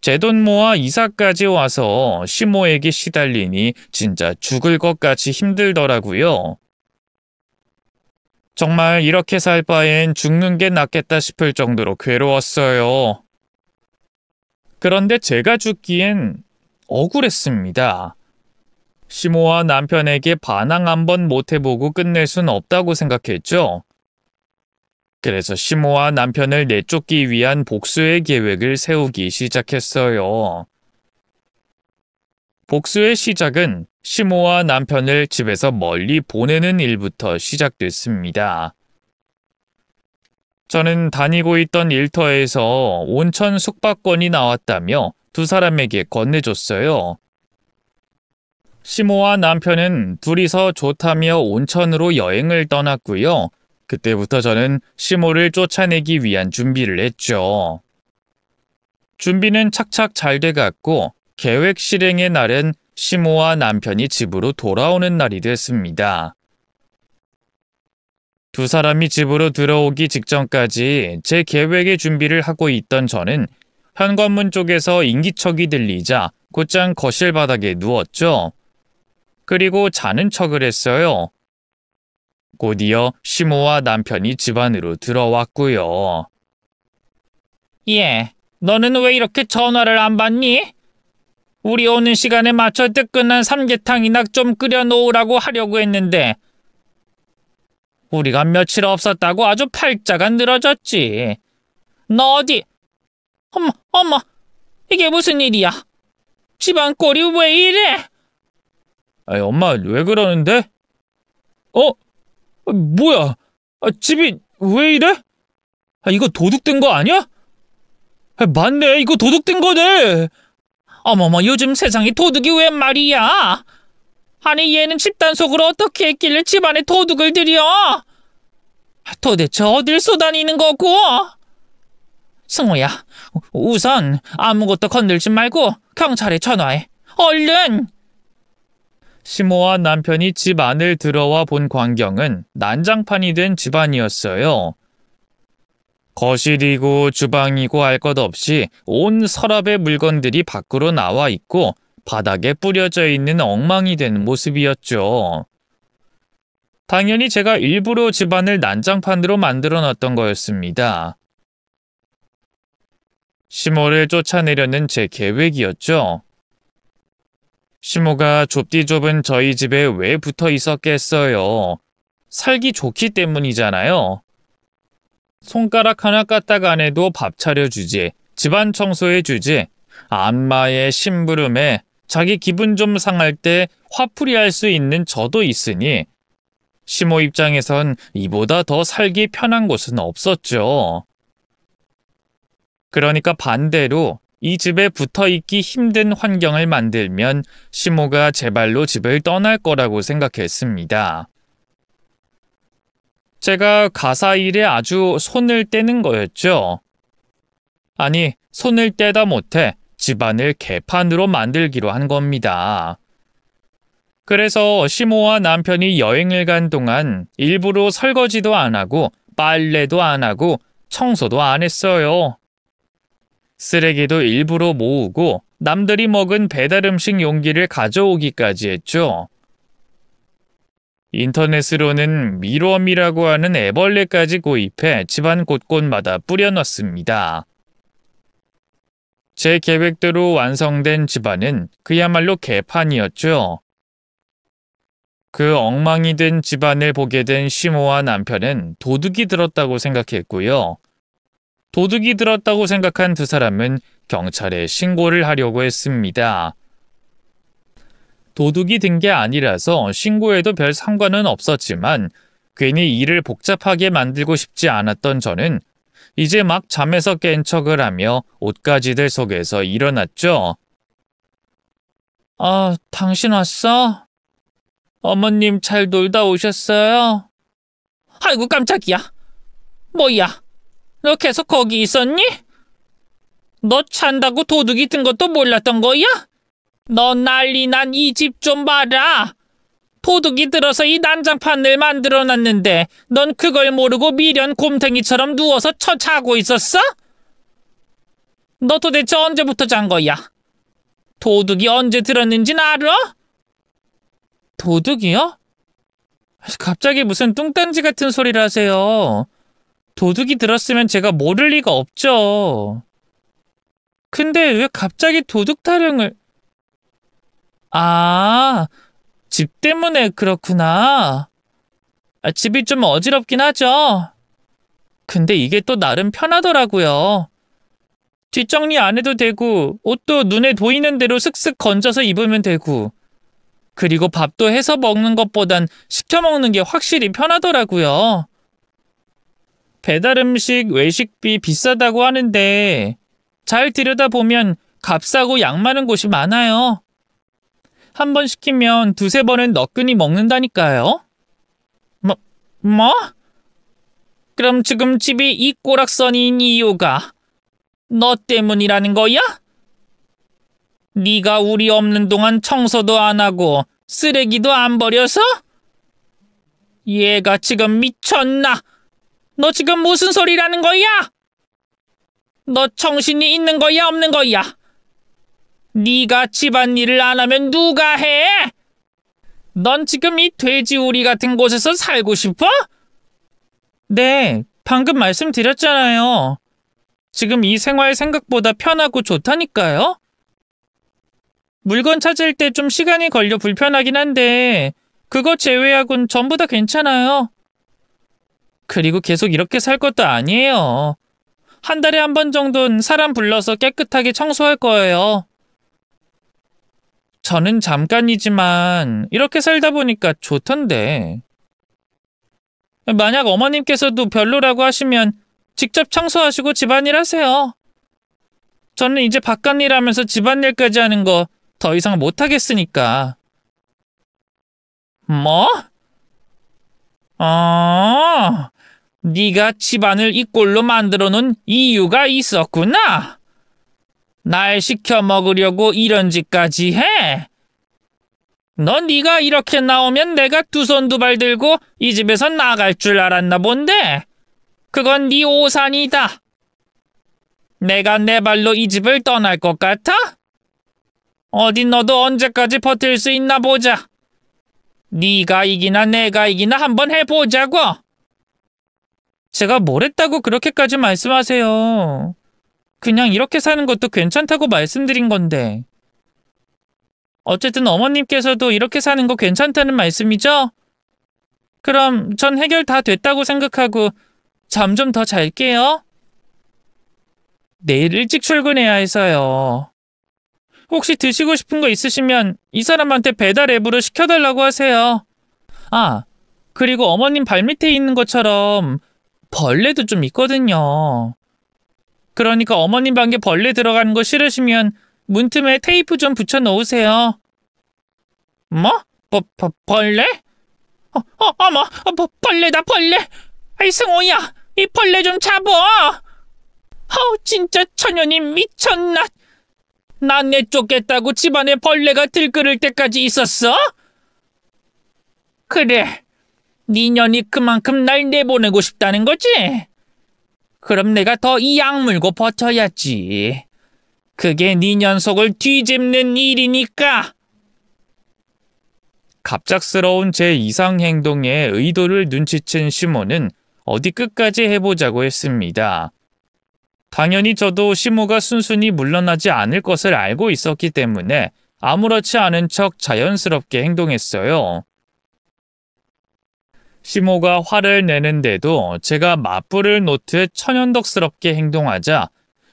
[SPEAKER 1] 제 돈 모아 이사까지 와서 시모에게 시달리니 진짜 죽을 것 같이 힘들더라고요. 정말 이렇게 살 바엔 죽는 게 낫겠다 싶을 정도로 괴로웠어요. 그런데 제가 죽기엔 억울했습니다. 시모와 남편에게 반항 한번 못 해보고 끝낼 순 없다고 생각했죠. 그래서 시모와 남편을 내쫓기 위한 복수의 계획을 세우기 시작했어요. 복수의 시작은 시모와 남편을 집에서 멀리 보내는 일부터 시작됐습니다. 저는 다니고 있던 일터에서 온천 숙박권이 나왔다며 두 사람에게 건네줬어요. 시모와 남편은 둘이서 좋다며 온천으로 여행을 떠났고요. 그때부터 저는 시모를 쫓아내기 위한 준비를 했죠. 준비는 착착 잘 돼갔고 계획 실행의 날은 시모와 남편이 집으로 돌아오는 날이 됐습니다. 두 사람이 집으로 들어오기 직전까지 제 계획의 준비를 하고 있던 저는 현관문 쪽에서 인기척이 들리자 곧장 거실 바닥에 누웠죠. 그리고 자는 척을 했어요. 곧이어 시모와 남편이 집 안으로 들어왔고요. 예, 너는 왜 이렇게 전화를 안 받니? 우리 오는 시간에 맞춰 뜨끈한 삼계탕이나 좀 끓여 놓으라고 하려고 했는데 우리가 며칠 없었다고 아주 팔자가 늘어졌지. 너 어디? 엄마, 이게 무슨 일이야? 집안 꼴이 왜 이래? 아이, 엄마 왜 그러는데? 뭐야? 집이 왜 이래? 이거 도둑된 거 아니야? 맞네, 이거 도둑된 거네. 어머머, 요즘 세상에 도둑이 웬 말이야? 아니, 얘는 집단 속으로 어떻게 했길래 집안에 도둑을 들여? 도대체 어딜 쏘다니는 거고? 승우야, 우선 아무것도 건들지 말고 경찰에 전화해. 얼른! 시모와 남편이 집 안을 들어와 본 광경은 난장판이 된 집안이었어요. 거실이고 주방이고 할 것 없이 온 서랍의 물건들이 밖으로 나와 있고 바닥에 뿌려져 있는 엉망이 된 모습이었죠. 당연히 제가 일부러 집안을 난장판으로 만들어 놨던 거였습니다. 시모를 쫓아내려는 제 계획이었죠. 시모가 좁디 좁은 저희 집에 왜 붙어 있었겠어요. 살기 좋기 때문이잖아요. 손가락 하나 까딱 안 해도 밥 차려주지, 집안 청소해주지, 안마에 심부름에 자기 기분 좀 상할 때 화풀이 할 수 있는 저도 있으니 시모 입장에선 이보다 더 살기 편한 곳은 없었죠. 그러니까 반대로 이 집에 붙어있기 힘든 환경을 만들면 시모가 제 발로 집을 떠날 거라고 생각했습니다. 제가 가사 일에 아주 손을 떼는 거였죠. 아니, 손을 떼다 못해 집안을 개판으로 만들기로 한 겁니다. 그래서 시모와 남편이 여행을 간 동안 일부러 설거지도 안 하고 빨래도 안 하고 청소도 안 했어요. 쓰레기도 일부러 모으고 남들이 먹은 배달음식 용기를 가져오기까지 했죠. 인터넷으로는 밀웜이라고 하는 애벌레까지 구입해 집안 곳곳마다 뿌려놨습니다. 제 계획대로 완성된 집안은 그야말로 개판이었죠. 그 엉망이 된 집안을 보게 된 시모와 남편은 도둑이 들었다고 생각했고요. 도둑이 들었다고 생각한 두 사람은 경찰에 신고를 하려고 했습니다. 도둑이 든 게 아니라서 신고해도 별 상관은 없었지만 괜히 일을 복잡하게 만들고 싶지 않았던 저는 이제 막 잠에서 깬 척을 하며 옷가지들 속에서 일어났죠. 아, 당신 왔어? 어머님 잘 놀다 오셨어요? 아이고 깜짝이야. 뭐야? 너 계속 거기 있었니? 너 찬다고 도둑이 든 것도 몰랐던 거야? 너 난리 난 이 집 좀 봐라. 도둑이 들어서 이 난장판을 만들어놨는데 넌 그걸 모르고 미련 곰탱이처럼 누워서 자고 있었어? 너 도대체 언제부터 잔 거야? 도둑이 언제 들었는진 알아? 도둑이요? 갑자기 무슨 뚱딴지 같은 소리를 하세요. 도둑이 들었으면 제가 모를 리가 없죠. 근데 왜 갑자기 도둑 타령을... 아, 집 때문에 그렇구나. 집이 좀 어지럽긴 하죠. 근데 이게 또 나름 편하더라고요. 뒷정리 안 해도 되고 옷도 눈에 보이는 대로 슥슥 건져서 입으면 되고 그리고 밥도 해서 먹는 것보단 시켜 먹는 게 확실히 편하더라고요. 배달 음식, 외식비 비싸다고 하는데 잘 들여다보면 값싸고 양 많은 곳이 많아요. 한 번 시키면 두세 번은 너끈히 먹는다니까요. 뭐? 그럼 지금 집이 이 꼬락선인 이유가 너 때문이라는 거야? 네가 우리 없는 동안 청소도 안 하고 쓰레기도 안 버려서? 얘가 지금 미쳤나? 너 지금 무슨 소리라는 거야? 너 정신이 있는 거야 없는 거야? 네가 집안일을 안 하면 누가 해? 넌 지금 이 돼지우리 같은 곳에서 살고 싶어? 네, 방금 말씀드렸잖아요. 지금 이 생활 생각보다 편하고 좋다니까요? 물건 찾을 때 좀 시간이 걸려 불편하긴 한데 그거 제외하곤 전부 다 괜찮아요. 그리고 계속 이렇게 살 것도 아니에요. 한 달에 한 번 정도는 사람 불러서 깨끗하게 청소할 거예요. 저는 잠깐이지만 이렇게 살다 보니까 좋던데. 만약 어머님께서도 별로라고 하시면 직접 청소하시고 집안일 하세요. 저는 이제 바깥일 하면서 집안일까지 하는 거 더 이상 못하겠으니까. 뭐? 네가 집안을 이 꼴로 만들어 놓은 이유가 있었구나. 날 시켜 먹으려고 이런 짓까지 해? 넌 네가 이렇게 나오면 내가 두 손 두 발 들고 이 집에서 나갈 줄 알았나 본데. 그건 네 오산이다. 내가 내 발로 이 집을 떠날 것 같아? 어디 너도 언제까지 버틸 수 있나 보자. 네가 이기나 내가 이기나 한번 해보자고. 제가 뭘 했다고 그렇게까지 말씀하세요. 그냥 이렇게 사는 것도 괜찮다고 말씀드린 건데. 어쨌든 어머님께서도 이렇게 사는 거 괜찮다는 말씀이죠? 그럼 전 해결 다 됐다고 생각하고 잠 좀 더 잘게요. 내일 일찍 출근해야 해서요. 혹시 드시고 싶은 거 있으시면 이 사람한테 배달 앱으로 시켜달라고 하세요. 아, 그리고 어머님 발밑에 있는 것처럼 벌레도 좀 있거든요. 그러니까 어머님 방에 벌레 들어가는 거 싫으시면 문틈에 테이프 좀 붙여 놓으세요. 뭐? 벌레? 어머, 벌레다, 벌레! 아이, 승호야, 이 벌레 좀 잡아! 진짜 천연이 미쳤나? 난 내쫓겠다고 집안에 벌레가 들끓을 때까지 있었어? 그래, 네 년이 그만큼 날 내보내고 싶다는 거지? 그럼 내가 더 이 악물고 버텨야지. 그게 네 년속을 뒤집는 일이니까. 갑작스러운 제 이상 행동에 의도를 눈치챈 시모는 어디 끝까지 해보자고 했습니다. 당연히 저도 시모가 순순히 물러나지 않을 것을 알고 있었기 때문에 아무렇지 않은 척 자연스럽게 행동했어요. 시모가 화를 내는데도 제가 맞불을 놓듯 천연덕스럽게 행동하자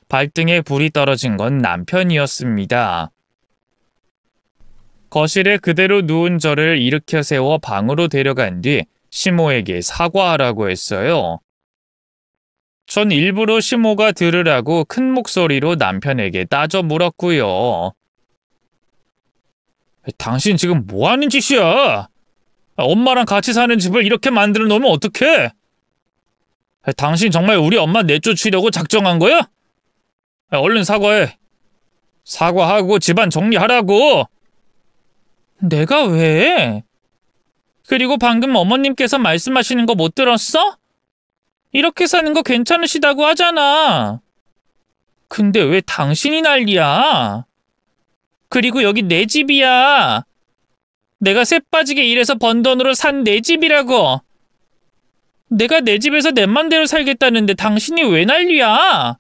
[SPEAKER 1] 발등에 불이 떨어진 건 남편이었습니다. 거실에 그대로 누운 저를 일으켜 세워 방으로 데려간 뒤 시모에게 사과하라고 했어요. 전 일부러 시모가 들으라고 큰 목소리로 남편에게 따져 물었고요. 당신 지금 뭐 하는 짓이야? 엄마랑 같이 사는 집을 이렇게 만들어 놓으면 어떡해? 당신 정말 우리 엄마 내쫓으려고 작정한 거야? 얼른 사과해. 사과하고 집안 정리하라고. 내가 왜? 그리고 방금 어머님께서 말씀하시는 거 못 들었어? 이렇게 사는 거 괜찮으시다고 하잖아. 근데 왜 당신이 난리야? 그리고 여기 내 집이야. 내가 새 빠지게 일해서 번 돈으로 산 내 집이라고. 내가 내 집에서 내 맘대로 살겠다는데 당신이 왜 난리야?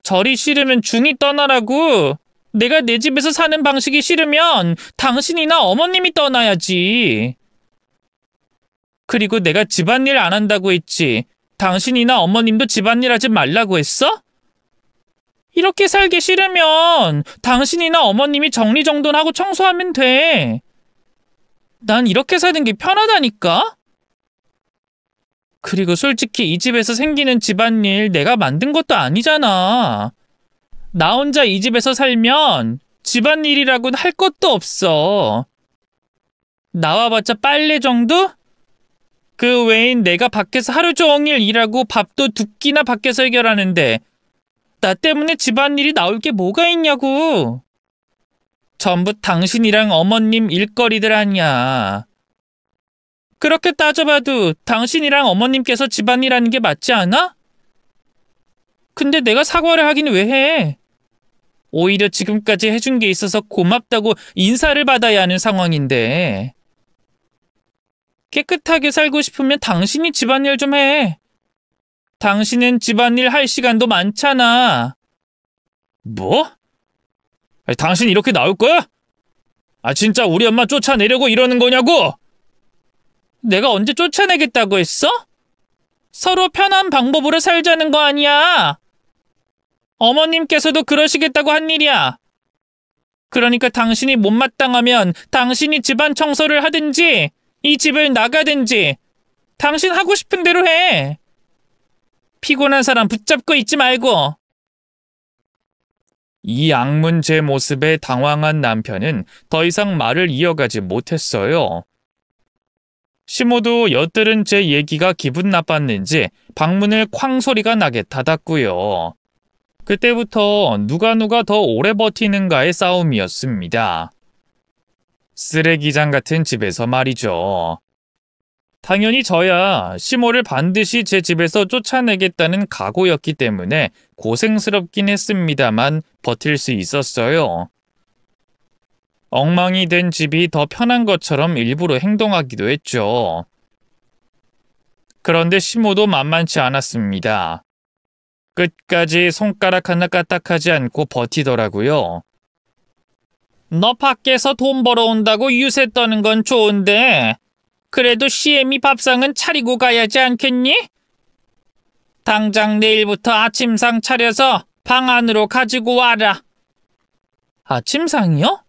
[SPEAKER 1] 절이 싫으면 중이 떠나라고. 내가 내 집에서 사는 방식이 싫으면 당신이나 어머님이 떠나야지. 그리고 내가 집안일 안 한다고 했지. 당신이나 어머님도 집안일 하지 말라고 했어? 이렇게 살기 싫으면 당신이나 어머님이 정리정돈하고 청소하면 돼. 난 이렇게 사는 게 편하다니까? 그리고 솔직히 이 집에서 생기는 집안일 내가 만든 것도 아니잖아. 나 혼자 이 집에서 살면 집안일이라고는 할 것도 없어. 나와봤자 빨래 정도? 그 외엔 내가 밖에서 하루 종일 일하고 밥도 두 끼나 밖에서 해결하는데 나 때문에 집안일이 나올 게 뭐가 있냐고. 전부 당신이랑 어머님 일거리들 아니야. 그렇게 따져봐도 당신이랑 어머님께서 집안일 하는 게 맞지 않아? 근데 내가 사과를 하긴 왜 해? 오히려 지금까지 해준 게 있어서 고맙다고 인사를 받아야 하는 상황인데. 깨끗하게 살고 싶으면 당신이 집안일 좀 해. 당신은 집안일 할 시간도 많잖아. 뭐? 아니, 당신 이렇게 나올 거야? 진짜 우리 엄마 쫓아내려고 이러는 거냐고? 내가 언제 쫓아내겠다고 했어? 서로 편한 방법으로 살자는 거 아니야. 어머님께서도 그러시겠다고 한 일이야. 그러니까 당신이 못마땅하면 당신이 집안 청소를 하든지 이 집을 나가든지 당신 하고 싶은 대로 해. 피곤한 사람 붙잡고 있지 말고. 이 악문 제 모습에 당황한 남편은 더 이상 말을 이어가지 못했어요. 시모도 엿들은 제 얘기가 기분 나빴는지 방문을 쾅 소리가 나게 닫았고요. 그때부터 누가 더 오래 버티는가의 싸움이었습니다. 쓰레기장 같은 집에서 말이죠. 당연히 저야 시모를 반드시 제 집에서 쫓아내겠다는 각오였기 때문에 고생스럽긴 했습니다만 버틸 수 있었어요. 엉망이 된 집이 더 편한 것처럼 일부러 행동하기도 했죠. 그런데 시모도 만만치 않았습니다. 끝까지 손가락 하나 까딱하지 않고 버티더라고요. 너 밖에서 돈 벌어온다고 유세 떠는 건 좋은데 그래도 시애미 밥상은 차리고 가야지 않겠니? 당장 내일부터 아침상 차려서 방 안으로 가지고 와라. 아침상이요?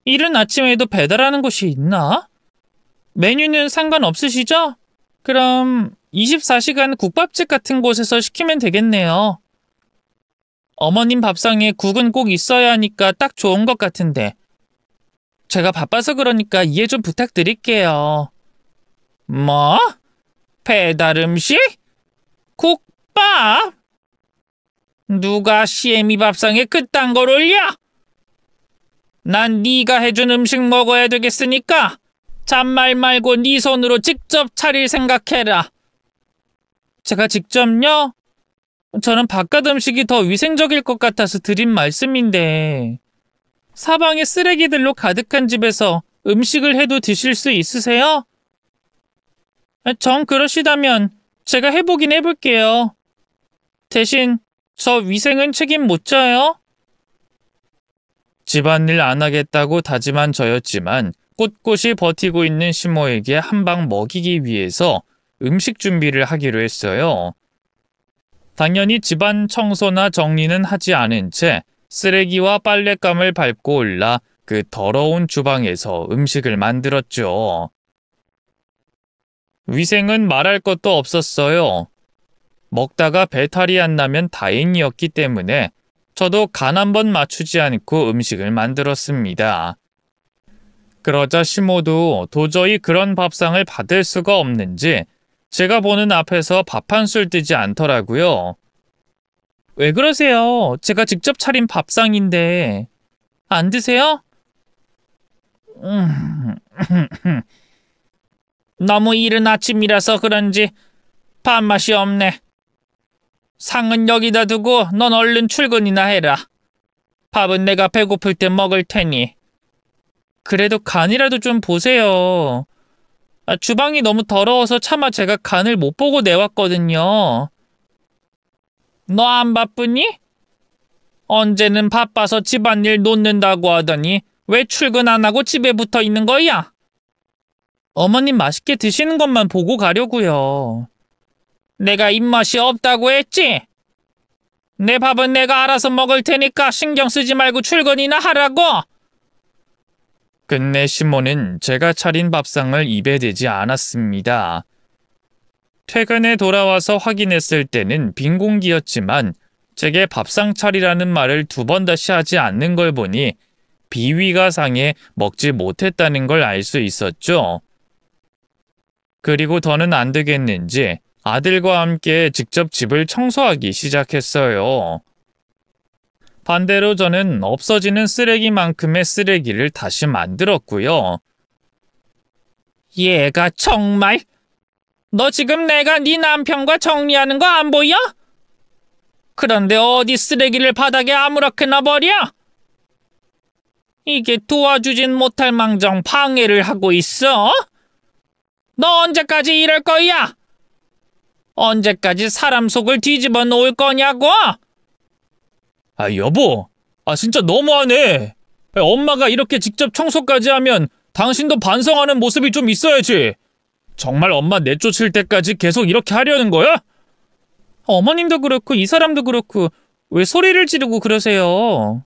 [SPEAKER 1] 이른 아침에도 배달하는 곳이 있나? 메뉴는 상관없으시죠? 그럼 24시간 국밥집 같은 곳에서 시키면 되겠네요. 어머님 밥상에 국은 꼭 있어야 하니까 딱 좋은 것 같은데. 제가 바빠서 그러니까 이해 좀 부탁드릴게요. 뭐? 배달 음식? 국밥? 누가 시애미 밥상에 그딴 걸 올려? 난 네가 해준 음식 먹어야 되겠으니까 잔말 말고 네 손으로 직접 차릴 생각해라. 제가 직접요? 저는 바깥 음식이 더 위생적일 것 같아서 드린 말씀인데 사방에 쓰레기들로 가득한 집에서 음식을 해도 드실 수 있으세요? 정 그러시다면 제가 해보긴 해볼게요. 대신 저 위생은 책임 못 져요. 집안일 안 하겠다고 다짐한 저였지만 꼿꼿이 버티고 있는 시모에게 한 방 먹이기 위해서 음식 준비를 하기로 했어요. 당연히 집안 청소나 정리는 하지 않은 채 쓰레기와 빨랫감을 밟고 올라 그 더러운 주방에서 음식을 만들었죠. 위생은 말할 것도 없었어요. 먹다가 배탈이 안 나면 다행이었기 때문에 저도 간 한 번 맞추지 않고 음식을 만들었습니다. 그러자 시모도 도저히 그런 밥상을 받을 수가 없는지 제가 보는 앞에서 밥 한 술 뜨지 않더라고요. 왜 그러세요? 제가 직접 차린 밥상인데. 안 드세요? 너무 이른 아침이라서 그런지 밥맛이 없네. 상은 여기다 두고 넌 얼른 출근이나 해라. 밥은 내가 배고플 때 먹을 테니. 그래도 간이라도 좀 보세요. 주방이 너무 더러워서 차마 제가 간을 못 보고 내왔거든요. 너 안 바쁘니? 언제는 바빠서 집안일 놓는다고 하더니 왜 출근 안 하고 집에 붙어 있는 거야? 어머님 맛있게 드시는 것만 보고 가려고요. 내가 입맛이 없다고 했지? 내 밥은 내가 알아서 먹을 테니까 신경 쓰지 말고 출근이나 하라고! 끝내 시모는 제가 차린 밥상을 입에 대지 않았습니다. 퇴근에 돌아와서 확인했을 때는 빈 공기였지만 제게 밥상 차리라는 말을 두 번 다시 하지 않는 걸 보니 비위가 상해 먹지 못했다는 걸 알 수 있었죠. 그리고 더는 안 되겠는지 아들과 함께 직접 집을 청소하기 시작했어요. 반대로 저는 없어지는 쓰레기만큼의 쓰레기를 다시 만들었고요. 얘가 정말... 너 지금 내가 네 남편과 정리하는 거 안 보여? 그런데 어디 쓰레기를 바닥에 아무렇게나 버려? 이게 도와주진 못할 망정 방해를 하고 있어? 너 언제까지 이럴 거야? 언제까지 사람 속을 뒤집어 놓을 거냐고? 여보. 진짜 너무하네. 엄마가 이렇게 직접 청소까지 하면 당신도 반성하는 모습이 좀 있어야지. 정말 엄마 내쫓을 때까지 계속 이렇게 하려는 거야? 어머님도 그렇고 이 사람도 그렇고 왜 소리를 지르고 그러세요?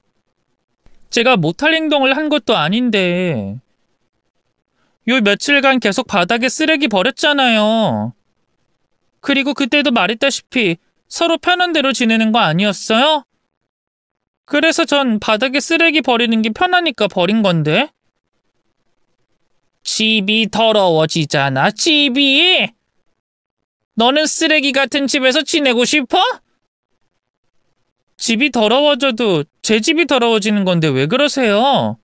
[SPEAKER 1] 제가 못할 행동을 한 것도 아닌데. 요 며칠간 계속 바닥에 쓰레기 버렸잖아요. 그리고 그때도 말했다시피 서로 편한 대로 지내는 거 아니었어요? 그래서 전 바닥에 쓰레기 버리는 게 편하니까 버린 건데. 집이 더러워지잖아, 집이! 너는 쓰레기 같은 집에서 지내고 싶어? 집이 더러워져도 제 집이 더러워지는 건데 왜 그러세요?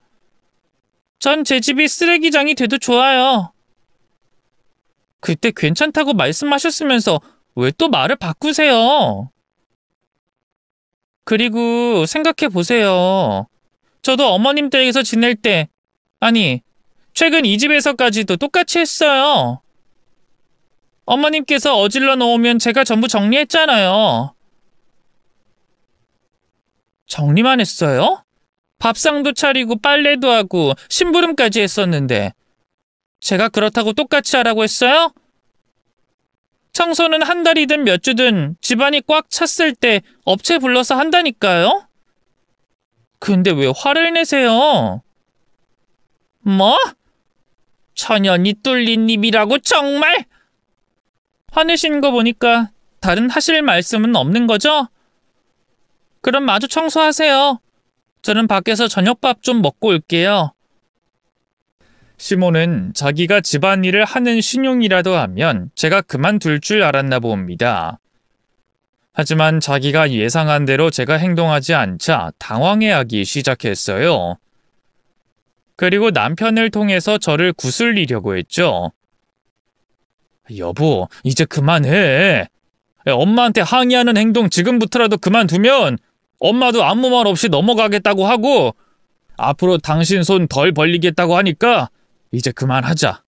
[SPEAKER 1] 전 제 집이 쓰레기장이 돼도 좋아요. 그때 괜찮다고 말씀하셨으면서 왜 또 말을 바꾸세요? 그리고 생각해 보세요. 저도 어머님 댁에서 지낼 때, 아니, 최근 이 집에서까지도 똑같이 했어요. 어머님께서 어질러 놓으면 제가 전부 정리했잖아요. 정리만 했어요? 밥상도 차리고 빨래도 하고 심부름까지 했었는데 제가 그렇다고 똑같이 하라고 했어요? 청소는 한 달이든 몇 주든 집안이 꽉 찼을 때 업체 불러서 한다니까요? 근데 왜 화를 내세요? 뭐? 천연이 뚫린 입이라고 정말? 화내시는 거 보니까 다른 하실 말씀은 없는 거죠? 그럼 마저 청소하세요. 저는 밖에서 저녁밥 좀 먹고 올게요. 시모는 자기가 집안일을 하는 신용이라도 하면 제가 그만둘 줄 알았나 봅니다. 하지만 자기가 예상한 대로 제가 행동하지 않자 당황해하기 시작했어요. 그리고 남편을 통해서 저를 구슬리려고 했죠. 여보, 이제 그만해. 엄마한테 항의하는 행동 지금부터라도 그만두면 엄마도 아무 말 없이 넘어가겠다고 하고 앞으로 당신 손 덜 벌리겠다고 하니까 이제 그만하자.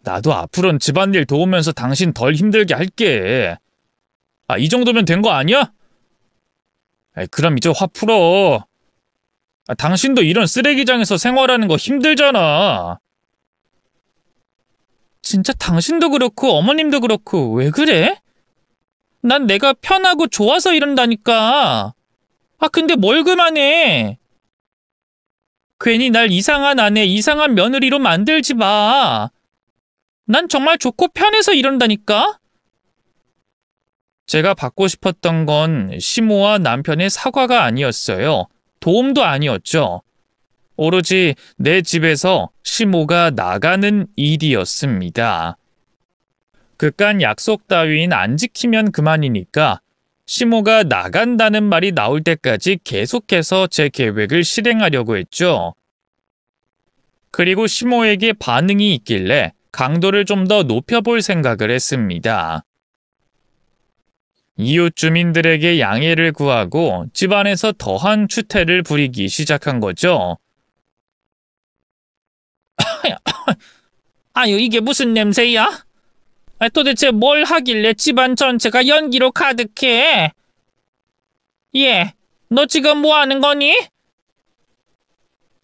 [SPEAKER 1] 나도 앞으로는 집안일 도우면서 당신 덜 힘들게 할게. 이 정도면 된 거 아니야? 그럼 이제 화 풀어. 당신도 이런 쓰레기장에서 생활하는 거 힘들잖아. 진짜 당신도 그렇고 어머님도 그렇고 왜 그래? 난 내가 편하고 좋아서 이런다니까. 근데 뭘 그만해. 괜히 날 이상한 아내, 이상한 며느리로 만들지 마. 난 정말 좋고 편해서 이런다니까. 제가 받고 싶었던 건 시모와 남편의 사과가 아니었어요. 도움도 아니었죠. 오로지 내 집에서 시모가 나가는 일이었습니다. 그깟 약속 따윈 안 지키면 그만이니까 시모가 나간다는 말이 나올 때까지 계속해서 제 계획을 실행하려고 했죠. 그리고 시모에게 반응이 있길래 강도를 좀 더 높여볼 생각을 했습니다. 이웃 주민들에게 양해를 구하고 집안에서 더한 추태를 부리기 시작한 거죠. 아유, 이게 무슨 냄새야? 도대체 뭘 하길래 집안 전체가 연기로 가득해? 얘, 너 지금 뭐 하는 거니?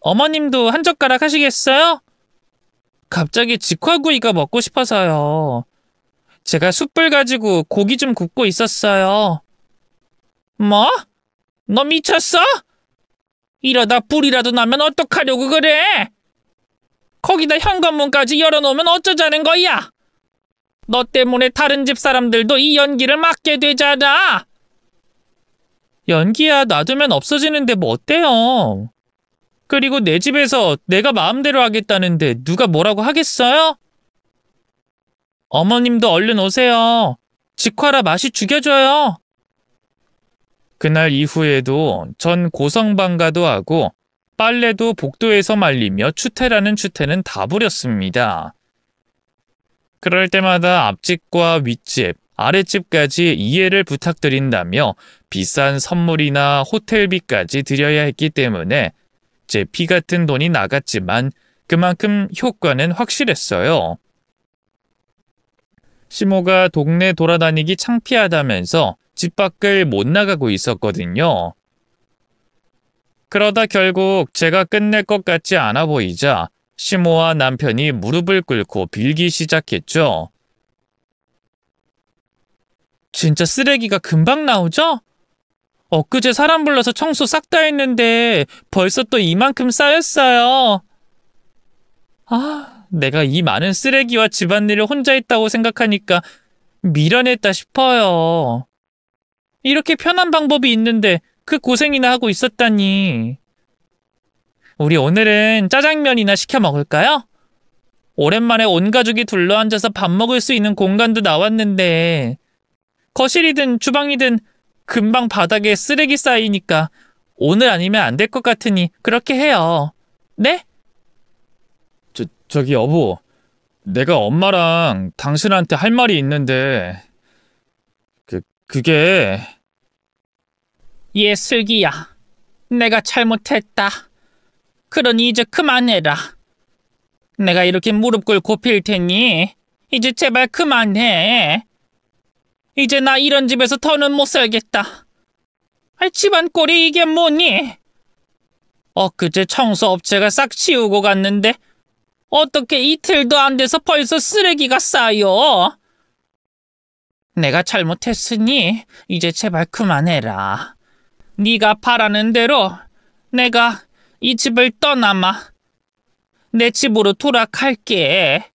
[SPEAKER 1] 어머님도 한 젓가락 하시겠어요? 갑자기 직화구이가 먹고 싶어서요. 제가 숯불 가지고 고기 좀 굽고 있었어요. 뭐? 너 미쳤어? 이러다 불이라도 나면 어떡하려고 그래? 거기다 현관문까지 열어놓으면 어쩌자는 거야? 너 때문에 다른 집 사람들도 이 연기를 맡게 되잖아. 연기야 놔두면 없어지는데 뭐 어때요? 그리고 내 집에서 내가 마음대로 하겠다는데 누가 뭐라고 하겠어요? 어머님도 얼른 오세요. 직화라 맛이 죽여줘요. 그날 이후에도 전 고성방가도 하고 빨래도 복도에서 말리며 추태라는 추태는 다 부렸습니다. 그럴 때마다 앞집과 윗집, 아랫집까지 이해를 부탁드린다며 비싼 선물이나 호텔비까지 드려야 했기 때문에 제 피 같은 돈이 나갔지만 그만큼 효과는 확실했어요. 시모가 동네 돌아다니기 창피하다면서 집 밖을 못 나가고 있었거든요. 그러다 결국 제가 끝낼 것 같지 않아 보이자 시모와 남편이 무릎을 꿇고 빌기 시작했죠. 진짜 쓰레기가 금방 나오죠? 엊그제 사람 불러서 청소 싹 다 했는데 벌써 또 이만큼 쌓였어요. 내가 이 많은 쓰레기와 집안일을 혼자 했다고 생각하니까 미련했다 싶어요. 이렇게 편한 방법이 있는데 그 고생이나 하고 있었다니. 우리 오늘은 짜장면이나 시켜 먹을까요? 오랜만에 온 가족이 둘러앉아서 밥 먹을 수 있는 공간도 나왔는데 거실이든 주방이든 금방 바닥에 쓰레기 쌓이니까 오늘 아니면 안 될 것 같으니 그렇게 해요. 네? 저기 여보, 내가 엄마랑 당신한테 할 말이 있는데 그게... 얘 슬기야, 내가 잘못했다. 그러니 이제 그만해라. 내가 이렇게 무릎 꿇고 빌 테니 이제 제발 그만해. 이제 나 이런 집에서 더는 못 살겠다. 집안 꼴이 이게 뭐니? 엊그제 청소업체가 싹 치우고 갔는데 어떻게 이틀도 안 돼서 벌써 쓰레기가 쌓여? 내가 잘못했으니 이제 제발 그만해라. 네가 바라는 대로 내가 이 집을 떠나마 내 집으로 돌아갈게.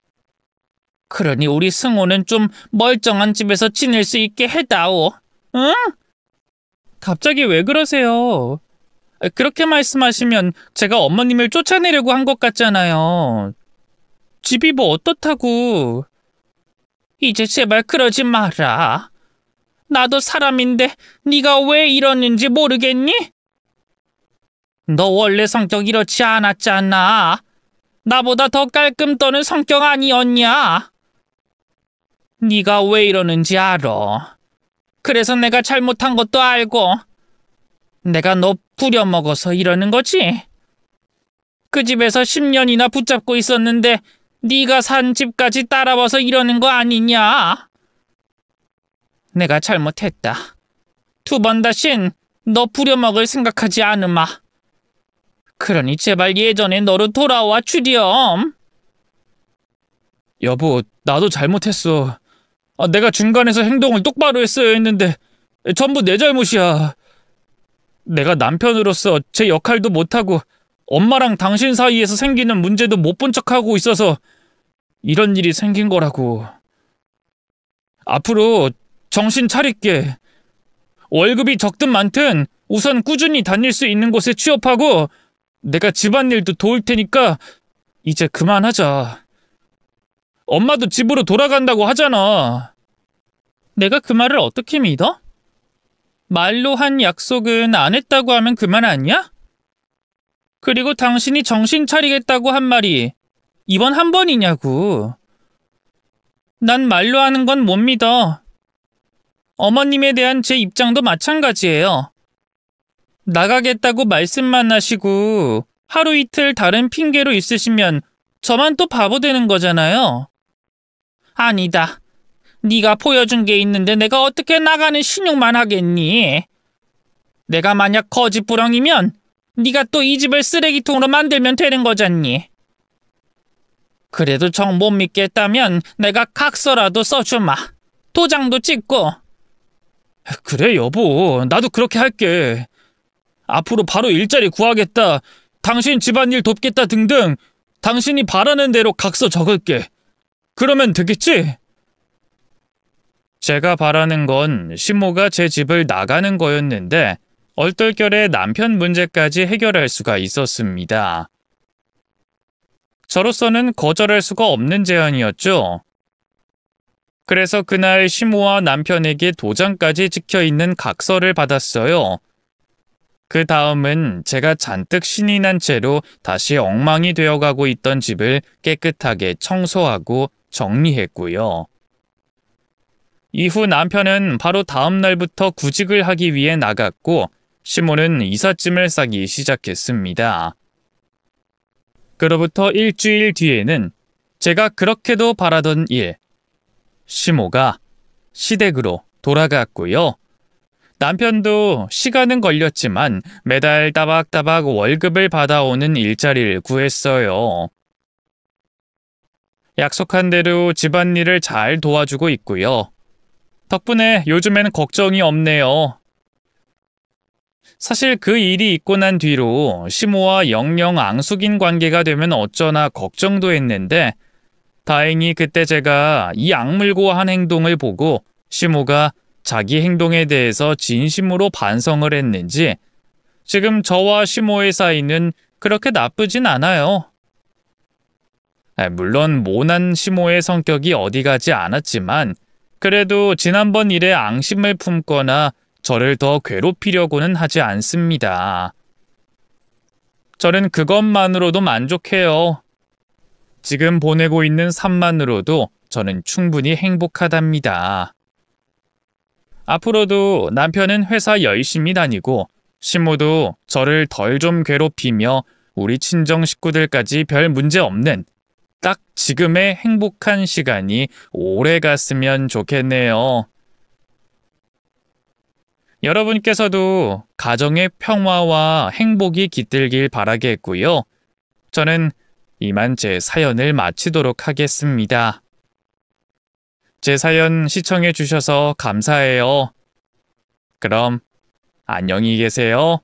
[SPEAKER 1] 그러니 우리 승호는 좀 멀쩡한 집에서 지낼 수 있게 해다오. 응? 갑자기 왜 그러세요? 그렇게 말씀하시면 제가 어머님을 쫓아내려고 한 것 같잖아요. 집이 뭐 어떻다고. 이제 제발 그러지 마라. 나도 사람인데 네가 왜 이러는지 모르겠니? 너 원래 성격 이렇지 않았잖아. 나보다 더 깔끔 떠는 성격 아니었냐? 네가 왜 이러는지 알아. 그래서 내가 잘못한 것도 알고 내가 너 부려먹어서 이러는 거지. 그 집에서 10년이나 붙잡고 있었는데 네가 산 집까지 따라와서 이러는 거 아니냐? 내가 잘못했다. 2번 다신 너 부려먹을 생각하지 않으마. 그러니 제발 예전의 너로 돌아와 주렴. 여보, 나도 잘못했어. 내가 중간에서 행동을 똑바로 했어야 했는데 전부 내 잘못이야. 내가 남편으로서 제 역할도 못하고 엄마랑 당신 사이에서 생기는 문제도 못 본 척하고 있어서 이런 일이 생긴 거라고. 앞으로 정신 차릴게. 월급이 적든 많든 우선 꾸준히 다닐 수 있는 곳에 취업하고 내가 집안일도 도울 테니까 이제 그만하자. 엄마도 집으로 돌아간다고 하잖아. 내가 그 말을 어떻게 믿어? 말로 한 약속은 안 했다고 하면 그만 아니야? 그리고 당신이 정신 차리겠다고 한 말이 이번 한 번이냐고. 난 말로 하는 건 못 믿어. 어머님에 대한 제 입장도 마찬가지예요. 나가겠다고 말씀만 하시고 하루 이틀 다른 핑계로 있으시면 저만 또 바보 되는 거잖아요. 아니다. 네가 보여준 게 있는데 내가 어떻게 나가는 신용만 하겠니? 내가 만약 거짓부렁이면 네가 또 이 집을 쓰레기통으로 만들면 되는 거잖니. 그래도 정 못 믿겠다면 내가 각서라도 써주마. 도장도 찍고. 그래 여보, 나도 그렇게 할게. 앞으로 바로 일자리 구하겠다, 당신 집안일 돕겠다 등등 당신이 바라는 대로 각서 적을게. 그러면 되겠지? 제가 바라는 건 시모가 제 집을 나가는 거였는데 얼떨결에 남편 문제까지 해결할 수가 있었습니다. 저로서는 거절할 수가 없는 제안이었죠. 그래서 그날 시모와 남편에게 도장까지 찍혀있는 각서를 받았어요. 그 다음은 제가 잔뜩 신이 난 채로 다시 엉망이 되어가고 있던 집을 깨끗하게 청소하고 정리했고요. 이후 남편은 바로 다음 날부터 구직을 하기 위해 나갔고 시모는 이삿짐을 싸기 시작했습니다. 그로부터 일주일 뒤에는 제가 그렇게도 바라던 일, 시모가 시댁으로 돌아갔고요. 남편도 시간은 걸렸지만 매달 따박따박 월급을 받아오는 일자리를 구했어요. 약속한 대로 집안일을 잘 도와주고 있고요. 덕분에 요즘엔 걱정이 없네요. 사실 그 일이 있고 난 뒤로 시모와 영영 앙숙인 관계가 되면 어쩌나 걱정도 했는데 다행히 그때 제가 이 악물고 한 행동을 보고 시모가 자기 행동에 대해서 진심으로 반성을 했는지 지금 저와 시모의 사이는 그렇게 나쁘진 않아요. 물론 모난 시모의 성격이 어디 가지 않았지만 그래도 지난번 일에 앙심을 품거나 저를 더 괴롭히려고는 하지 않습니다. 저는 그것만으로도 만족해요. 지금 보내고 있는 삶만으로도 저는 충분히 행복하답니다. 앞으로도 남편은 회사 열심히 다니고 시모도 저를 덜 좀 괴롭히며 우리 친정 식구들까지 별 문제 없는 딱 지금의 행복한 시간이 오래 갔으면 좋겠네요. 여러분께서도 가정의 평화와 행복이 깃들길 바라겠고요. 저는 이만 제 사연을 마치도록 하겠습니다. 제 사연 시청해 주셔서 감사해요. 그럼 안녕히 계세요.